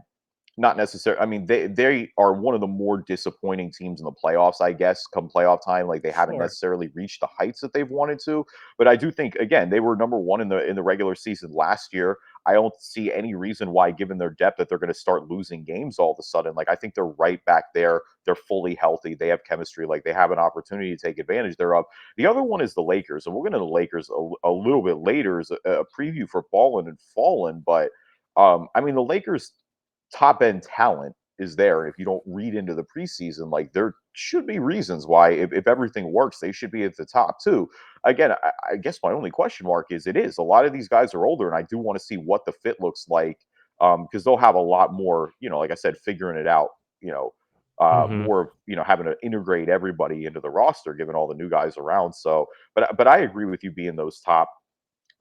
not necessarily. I mean, they are one of the more disappointing teams in the playoffs, I guess, come playoff time. Like they haven't Sure. necessarily reached the heights that they've wanted to. But I do think again, they were number one in the regular season last year. I don't see any reason why, given their depth, that they're going to start losing games all of a sudden. Like I think they're right back there. They're fully healthy. They have chemistry. Like they have an opportunity to take advantage thereof. The other one is the Lakers, and we'll get into the Lakers a little bit later as a preview for Ballin' and Fallen. But I mean, the Lakers top end talent is there. And if you don't read into the preseason, like there should be reasons why, if everything works, they should be at the top too. Again, I guess my only question mark is it is. A lot of these guys are older, and I do want to see what the fit looks like because they'll have a lot more, like I said, figuring it out, Hmm. more of, having to integrate everybody into the roster given all the new guys around. So, but I agree with you being those top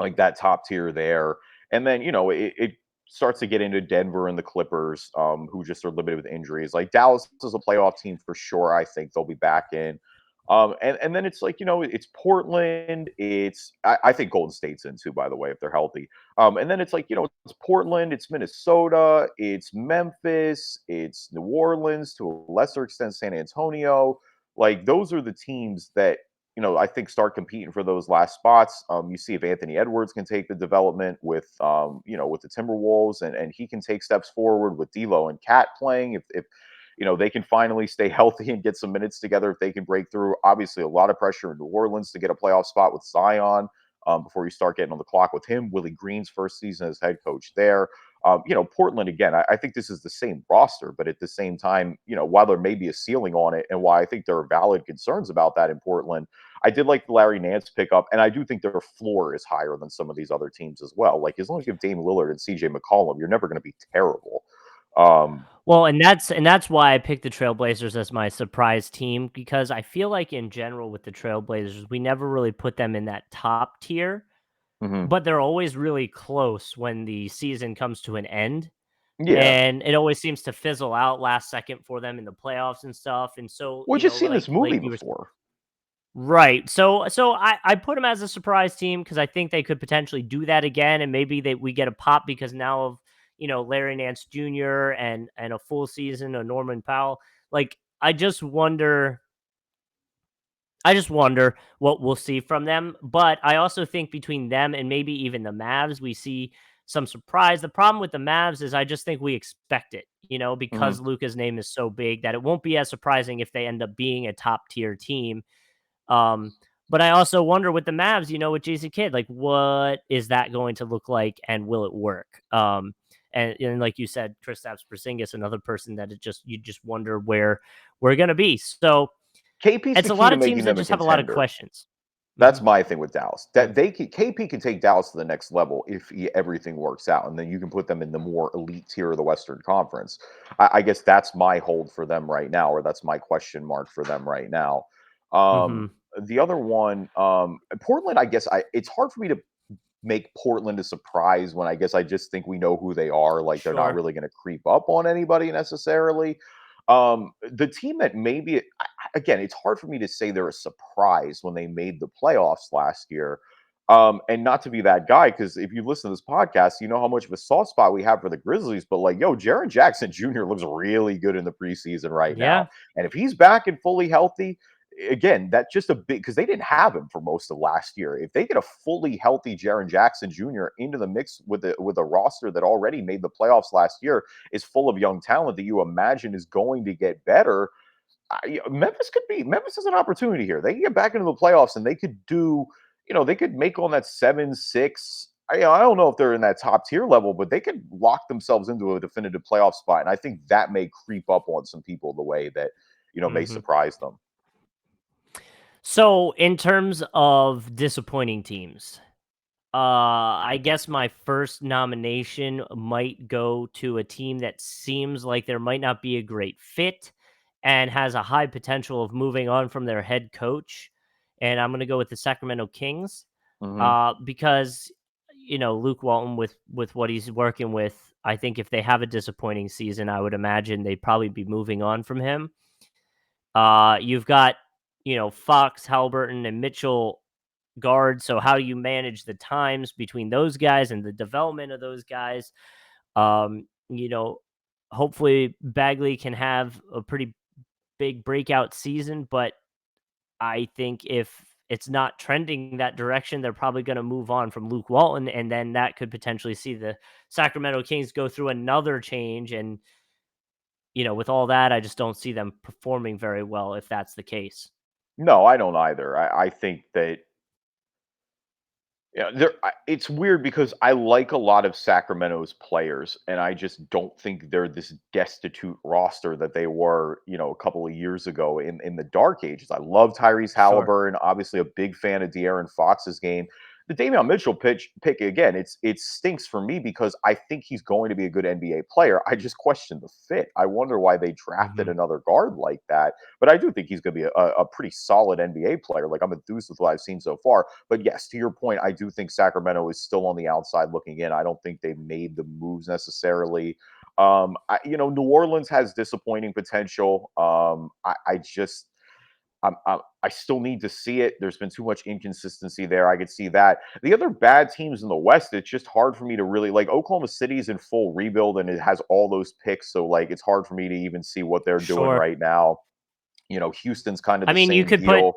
like that top tier there. And then, it starts to get into Denver and the Clippers, who just are limited with injuries. Like Dallas is a playoff team for sure. I think they'll be back in. And then it's like, it's Portland. I think Golden State's in too, by the way, if they're healthy. And then it's like, it's Portland, it's Minnesota, it's Memphis, it's New Orleans, to a lesser extent, San Antonio. Like those are the teams that I think start competing for those last spots. You see if Anthony Edwards can take the development with the Timberwolves and he can take steps forward with D'Lo and Cat playing. If they can finally stay healthy and get some minutes together, if they can break through. Obviously, a lot of pressure in New Orleans to get a playoff spot with Zion before you start getting on the clock with him. Willie Green's first season as head coach there. Portland again. I think this is the same roster, but at the same time, while there may be a ceiling on it, and why I think there are valid concerns about that in Portland, I did like the Larry Nance pickup, and I do think their floor is higher than some of these other teams as well. Like as long as you have Dame Lillard and CJ McCollum, you're never going to be terrible. Um, Well, and that's why I picked the Trailblazers as my surprise team because I feel like in general with the Trailblazers, we never really put them in that top tier, mhm. but they're always really close when the season comes to an end. Yeah, And it always seems to fizzle out last second for them in the playoffs and stuff. And so, we've just seen this like movie you were before. right. So I put them as a surprise team because I think they could potentially do that again, and maybe we get a pop because now of Larry Nance Jr. and a full season of Norman Powell. Like I just wonder what we'll see from them. But I also think between them and maybe even the Mavs, we see some surprise. The problem with the Mavs is I just think we expect it, Mhm. because Luca's name is so big that it won't be as surprising if they end up being a top tier team. Um, but I also wonder with the Mavs, with Jason Kidd, like what is that going to look like and will it work? And like you said, Kristaps Porzingis, another person that you just wonder where we're gonna be. So KP's it's the a key lot to of teams making that them a just have a lot of contender. questions. That's Mhm. my thing with Dallas. Mm. That KP can take Dallas to the next level if everything works out, and then you can put them in the more elite tier of the Western Conference. I guess that's my hold for them right now, or that's my question mark for them right now. Um, Mhm. the other one, Portland, I guess it's hard for me to make Portland a surprise when I guess I just think we know who they are. Like they're not Sure. really going to creep up on anybody necessarily. The team that maybe again, it's hard for me to say they're a surprise when they made the playoffs last year. And not to be that guy, because if you listen to this podcast, you know how much of a soft spot we have for the Grizzlies. But like, yo, Jaren Jackson Jr. looks really good in the preseason right now. Yeah. And if he's back and fully healthy, again, that's just a big because they didn't have him for most of last year. If they get a fully healthy Jaren Jackson Jr. into the mix with a roster that already made the playoffs last year, is full of young talent that you imagine is going to get better. Memphis is an opportunity here. They can get back into the playoffs and they could do, they could make on that 7-6. I don't know if they're in that top tier level, but they could lock themselves into a definitive playoff spot. And I think that may creep up on some people the way that, may Mhm. surprise them. So, in terms of disappointing teams, I guess my first nomination might go to a team that seems like there might not be a great fit and has a high potential of moving on from their head coach. And I'm going to go with the Sacramento Kings Hmm. because Luke Walton with what he's working with. I think if they have a disappointing season, I would imagine they'd probably be moving on from him. You've got Fox, Halliburton, and Mitchell guard. So how do you manage the times between those guys and the development of those guys? Um, you know, Hopefully Bagley can have a pretty big breakout season, but I think if it's not trending that direction, they're probably going to move on from Luke Walton, and then that could potentially see the Sacramento Kings go through another change. And with all that, I just don't see them performing very well if that's the case. No, I don't either. I think that it's weird because I like a lot of Sacramento's players, and I just don't think they're this destitute roster that they were, a couple of years ago in the dark ages. I love Tyrese Sure. Halliburton, obviously a big fan of De'Aaron Fox's game. The Davion Mitchell pick again, it stinks for me because I think he's going to be a good NBA player. I just question the fit. I wonder why they drafted Hmm. another guard like that. But I do think he's going to be a pretty solid NBA player. Like I'm enthused with what I've seen so far. But yes, to your point, I do think Sacramento is still on the outside looking in. I don't think they've made the moves necessarily. New Orleans has disappointing potential. I still need to see it. There's been too much inconsistency there. I could see that. The other bad teams in the West, it's just hard for me to really like. Oklahoma City's in full rebuild and it has all those picks, so like it's hard for me to even see what they're doing Sure. right now. Houston's kind of I the mean, same deal.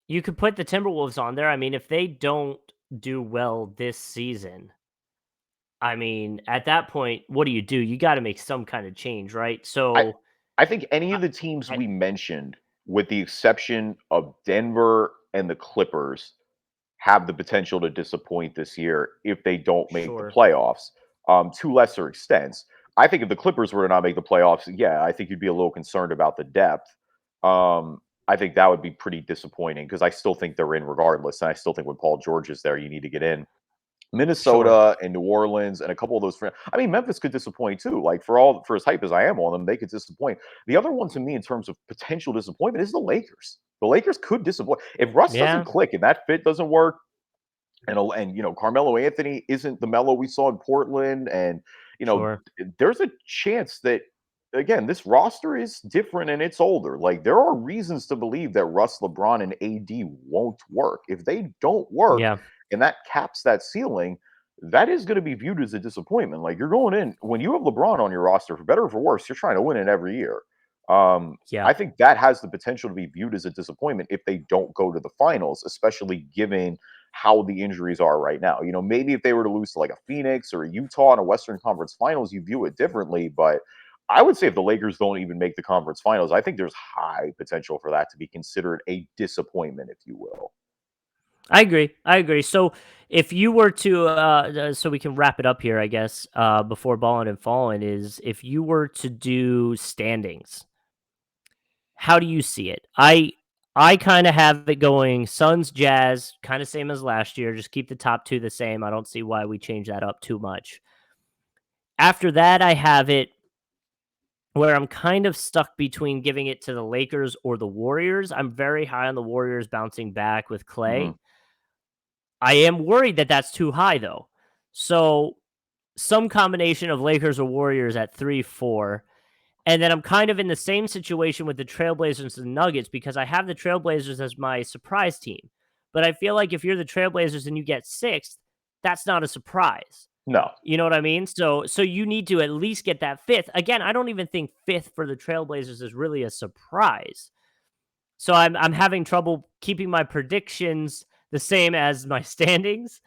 you could put the Timberwolves on there. I mean, if they don't do well this season, I mean, at that point, what do? You got to make some kind of change, right? I So, I think any I, of the teams I we mentioned, with the exception of Denver and the Clippers, have the potential to disappoint this year if they don't make the sure, playoffs, to lesser extents. I think if the Clippers were to not make the playoffs, yeah, I think you'd be a little concerned about the depth. I think that would be pretty disappointing because I still think they're in regardless. And I still think when Paul George is there, you need to get in. sure, Minnesota and New Orleans and a couple of those friends. I mean, Memphis could disappoint too. Like for as hype as I am on them, they could disappoint. The other one to me in terms of potential disappointment is the Lakers. The Lakers could disappoint if Russ doesn't yeah, click and that fit doesn't work. And Carmelo Anthony isn't the Melo we saw in Portland, and you know sure, there's a chance that again this roster is different and it's older. Like there are reasons to believe that Russ, LeBron, and AD won't work. If they don't work, yeah, and that caps that ceiling, that is going to be viewed as a disappointment. Like you're going in when you have LeBron on your roster, for better or for worse, you're trying to win it every year. yeah, I think that has the potential to be viewed as a disappointment if they don't go to the finals, especially given how the injuries are right now. Maybe if they were to lose to like a Phoenix or a Utah in a Western Conference Finals, you view it differently. But I would say if the Lakers don't even make the conference finals, I think there's high potential for that to be considered a disappointment, if you will. I agree. I agree. So, if you were to, so we can wrap it up here, I guess, before balling and falling, is if you were to do standings, how do you see it? I kind of have it going Suns, Jazz, kind of same as last year. Just keep the top two the same. I don't see why we change that up too much. After that, I have it where I'm kind of stuck between giving it to the Lakers or the Warriors. I'm very high on the Warriors bouncing back with Mhm. Clay. I am worried that that's too high though. So some combination of Lakers or Warriors at 3-4. And then I'm kind of in the same situation with the Trailblazers and Nuggets because I have the Trailblazers as my surprise team. But I feel like if you're the Trailblazers and you get sixth, that's not a surprise. No. You know what I mean? So you need to at least get that fifth. Again, I don't even think fifth for the Trailblazers is really a surprise. So I'm having trouble keeping my predictions the same as my standings.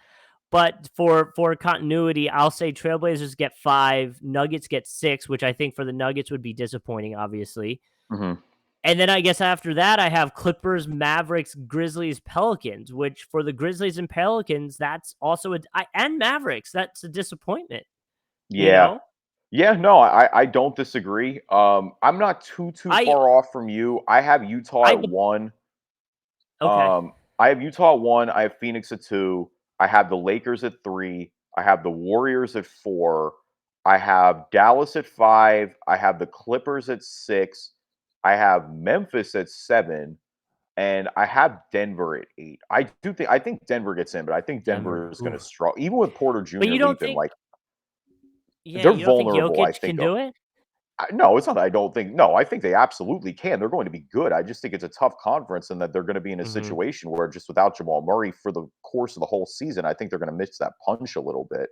But for continuity, I'll say Trailblazers get 5, Nuggets get 6, which I think for the Nuggets would be disappointing, obviously. Mhm. And then I guess after that, I have Clippers, Mavericks, Grizzlies, Pelicans, which for the Grizzlies and Pelicans, that's also and Mavericks, that's a disappointment, you Yeah. know? Yeah, no, I don't disagree. I'm not too I far off from you. I have Utah I at 1. okay. I have Utah at 1, I have Phoenix at 2, I have the Lakers at 3, I have the Warriors at 4, I have Dallas at 5, I have the Clippers at 6, I have Memphis at 7, and I have Denver at 8. I think Denver gets in, but I think Denver Denver. is gonna Oof. struggle. Even with Porter But Jr. you don't leaving, think like, yeah, they're you don't think vulnerable, I Jokic can think, do it? no, it's not that I don't think no, I think they absolutely can. They're going to be good. I just think it's a tough conference and that they're going to be in a Mhm. situation where just without Jamal Murray for the course of the whole season, I think they're going to miss that punch a little bit.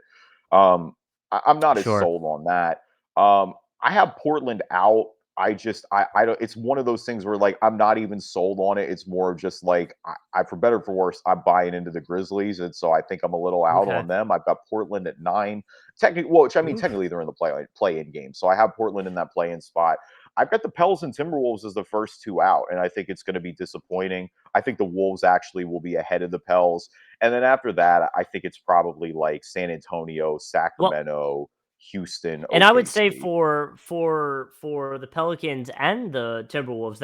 Um, I'm not as Sure. sold on that. I have Portland out. I don't. It's one of those things where like I'm not even sold on it. It's more of just like I for better or for worse, I'm buying into the Grizzlies, and so I think I'm a little out Okay. on them. I've got Portland at 9. Technically, well, which I mean, Oof. technically they're in the play-in game, so I have Portland in that play-in spot. I've got the Pels and Timberwolves as the first 2 out, and I think it's going to be disappointing. I think the Wolves actually will be ahead of the Pels, and then after that, I think it's probably like San Antonio, Well, Sacramento, Houston, and I would say OKC. for the Pelicans and the Timberwolves,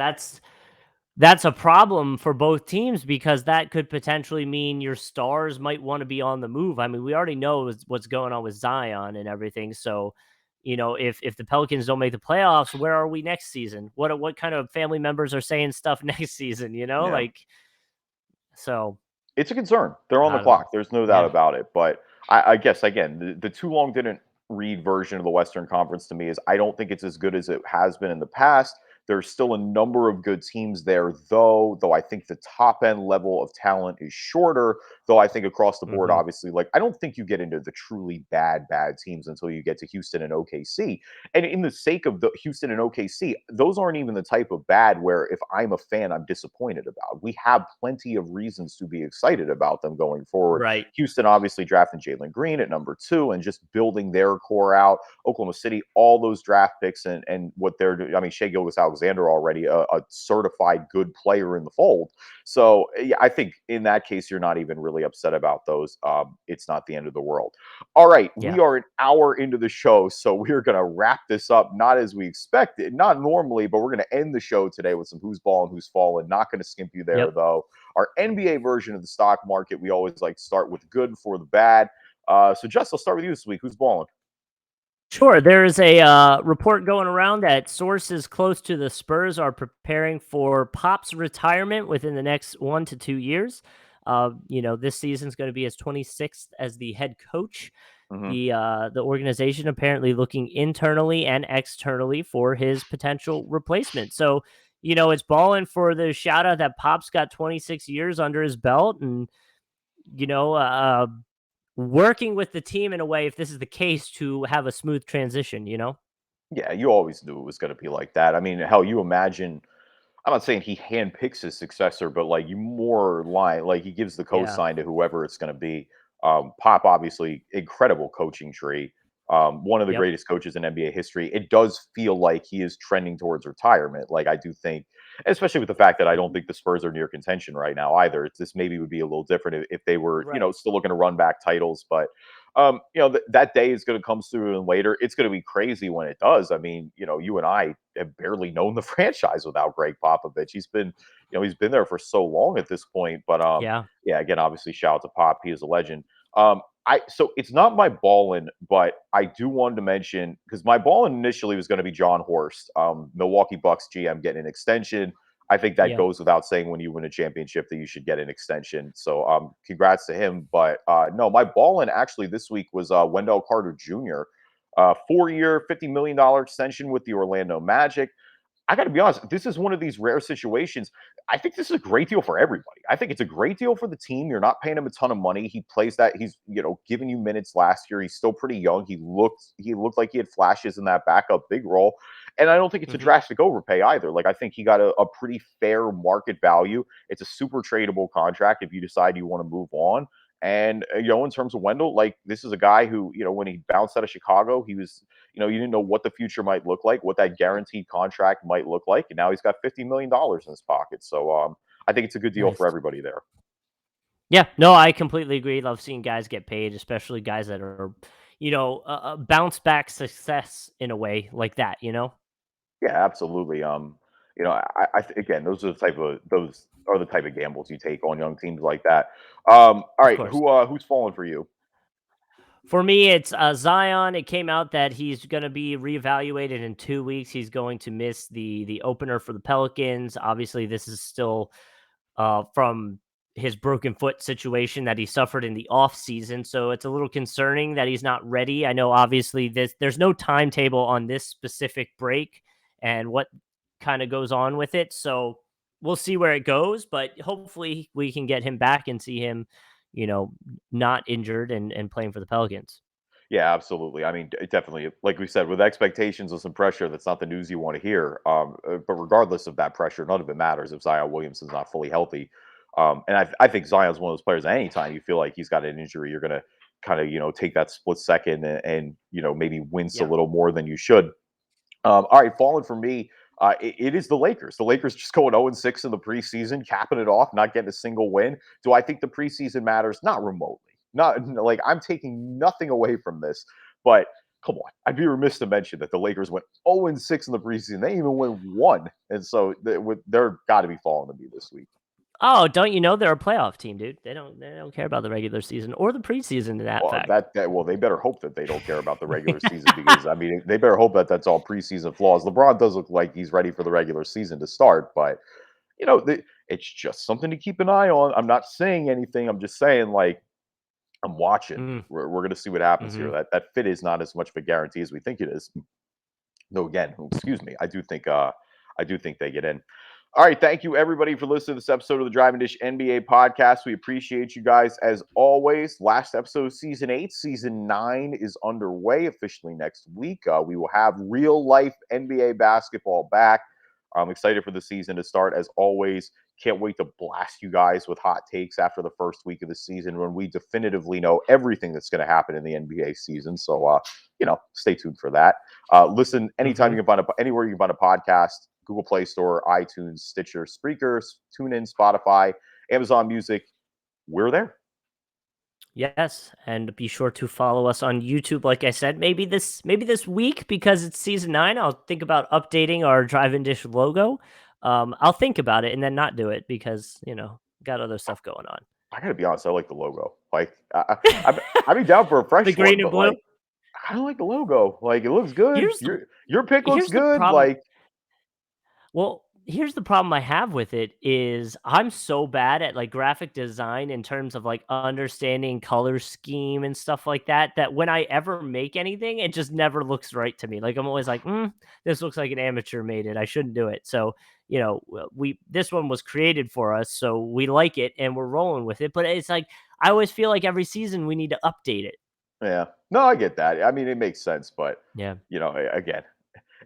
that's a problem for both teams because that could potentially mean your stars might want to be on the move. I mean, we already know what's going on with Zion and everything. So, if the Pelicans don't make the playoffs, where are we next season? What kind of family members are saying stuff next season? Yeah. Like so. It's a concern. They're on the I don't know. clock. There's no doubt Yeah. about it. But I guess again, the too long didn't read version of the Western Conference to me is I don't think it's as good as it has been in the past. There's still a number of good teams there, though I think the top end level of talent is shorter. Though I think across the board, Hmm. obviously, like I don't think you get into the truly bad teams until you get to Houston and OKC. And in the sake of the Houston and OKC, those aren't even the type of bad where if I'm a fan, I'm disappointed about. We have plenty of reasons to be excited about them going forward. Right. Houston obviously drafting Jalen Green at number 2 and just building their core out. Oklahoma City, all those draft picks and what they're doing. I mean, Shea Gilgeous-Alexander already a certified good player in the fold. So yeah, I think in that case, you're not even really upset about those. It's not the end of the world. All right, Yeah. we are an hour into the show, so we're going to wrap this up, not as we expected, not normally, but we're going to end the show today with some who's balling, who's fallen. Not going to skimp you there, Yep. though. Our NBA version of the stock market, we always like to start with the good before the bad. So, Jess, I'll start with you this week. Who's balling? Sure. There's a report going around that sources close to the Spurs are preparing for Pop's retirement within the next 1 to 2 years. This season's going to be his 26th as the head coach. Mm-hmm. The organization apparently looking internally and externally for his potential replacement. So, it's balling for the shout out that Pop's got 26 years under his belt, and you know, uh, working with the team in a way, if this is the case, to have a smooth transition. Yeah, you always knew it was going to be like that. I mean, hell, you imagine I'm not saying he handpicks his successor, but like you more line like he gives the Yeah. cosign to whoever it's going to be. Pop, obviously, incredible coaching tree. One of the Yep. greatest coaches in NBA history. It does feel like he is trending towards retirement. Like I do think, especially with the fact that I don't think the Spurs are near contention right now either. This maybe would be a little different if they were, Right. still looking to run back titles. But that day is going to come sooner than later. It's going to be crazy when it does. I mean, you and I have barely known the franchise without Greg Popovich. He's been there for so long at this point. But Yeah. yeah, again, obviously, shout out to Pop. He is a legend. So it's not my ballin', but I do want to mention because my ballin' initially was going to be John Horst, Milwaukee Bucks GM, getting an extension. I think that Yeah. goes without saying when you win a championship that you should get an extension. So congrats to him. But no, my ballin' actually this week was Wendell Carter Jr. 4-year, $50 million extension with the Orlando Magic. I got to be honest, this is one of these rare situations. I think this is a great deal for everybody. I think it's a great deal for the team. You're not paying him a ton of money. He plays that. He's giving you minutes last year. He's still pretty young. He looked like he had flashes in that backup big role. And I don't think it's a Hmm. drastic overpay either. Like I think he got a pretty fair market value. It's a super tradable contract if you decide you want to move on. And in terms of Wendell, like this is a guy who, when he bounced out of Chicago, he was you didn't know what the future might look like, what that guaranteed contract might look like, and now he's got $50 million in his pocket. So I think it's a good deal for Nice. everybody there. Yeah, no, I completely agree. Love seeing guys get paid, especially guys that are, bounce back success in a way like that. Yeah, absolutely. Again, those are the type of gambles you take on young teams like that. All Of right, course. who's falling for you? For me, it's Zion. It came out that he's going to be reevaluated in 2 weeks. He's going to miss the opener for the Pelicans. Obviously, this is still from his broken foot situation that he suffered in the off season. So it's a little concerning that he's not ready. I know obviously there's no timetable on this specific break and what kind of goes on with it. So we'll see where it goes, but hopefully we can get him back and see him, you know, not injured and playing for the Pelicans. Yeah, absolutely. I mean, definitely, like we said, with expectations and some pressure, that's not the news you want to hear. But regardless of that pressure, none of it matters if Zion Williamson's not fully healthy. And I think Zion's one of those players. Anytime you feel like he's got an injury, you're going to kind of take that split second and maybe wince a Yeah. little more than you should. All right, falling for me. It is the Lakers. The Lakers just going 0-6 in the preseason, capping it off, not getting a single win. Do I think the preseason matters? Not remotely. Not like I'm taking nothing away from this, but come on, I'd be remiss to mention that the Lakers went 0-6 in the preseason. They even went one, and so they're got to be falling to me this week. Oh, don't you know they're a playoff team, dude? They don't care about the regular season or the preseason in that Well, fact. they better hope that they don't care about the regular season because I mean they better hope that that's all preseason flaws. LeBron does look like he's ready for the regular season to start, but it's just something to keep an eye on. I'm not saying anything. I'm just saying like I'm watching. Mm, We're gonna see what happens here. mhm. That fit is not as much of a guarantee as we think it is. No, again, excuse me. I do think they get in. All right, thank you everybody for listening to this episode of the Driving Dish NBA podcast. We appreciate you guys as always. Last episode of season 8, season 9 is underway officially next week. We will have real life NBA basketball back. I'm excited for the season to start as always. Can't wait to blast you guys with hot takes after the first week of the season when we definitively know everything that's going to happen in the NBA season. So, stay tuned for that. Listen anytime Mhm. you can find anywhere you can find a podcast. Google Play Store, iTunes, Stitcher, Spreaker, TuneIn, Spotify, Amazon Music. We're there. Yes, and be sure to follow us on YouTube. Like I said, maybe this week because it's season 9. I'll think about updating our Drive-In Dish logo. I'll think about it and then not do it because got other stuff going on. I gotta be honest, I like the logo. Like, I'd be down for a The fresh one, green and but blue. like, I don't like the logo. Like, it looks good. Here's the Your pick looks here's the good. problem. Like, Well, here's the problem I have with it is I'm so bad at like graphic design in terms of like understanding color scheme and stuff like that, that when I ever make anything, it just never looks right to me. Like I'm always like, this looks like an amateur made it. I shouldn't do it. So, we this one was created for us, so we like it and we're rolling with it. But it's like I always feel like every season we need to update it. yeah, no, I get that. I mean, it makes sense, but Yeah. again,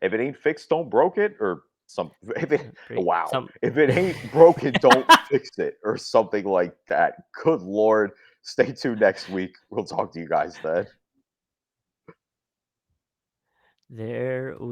if it ain't fixed, don't broke it, or some. If it, wow, Some if it ain't broken, don't fix it, or something like that. Good lord. Stay tuned next week. We'll talk to you guys then. there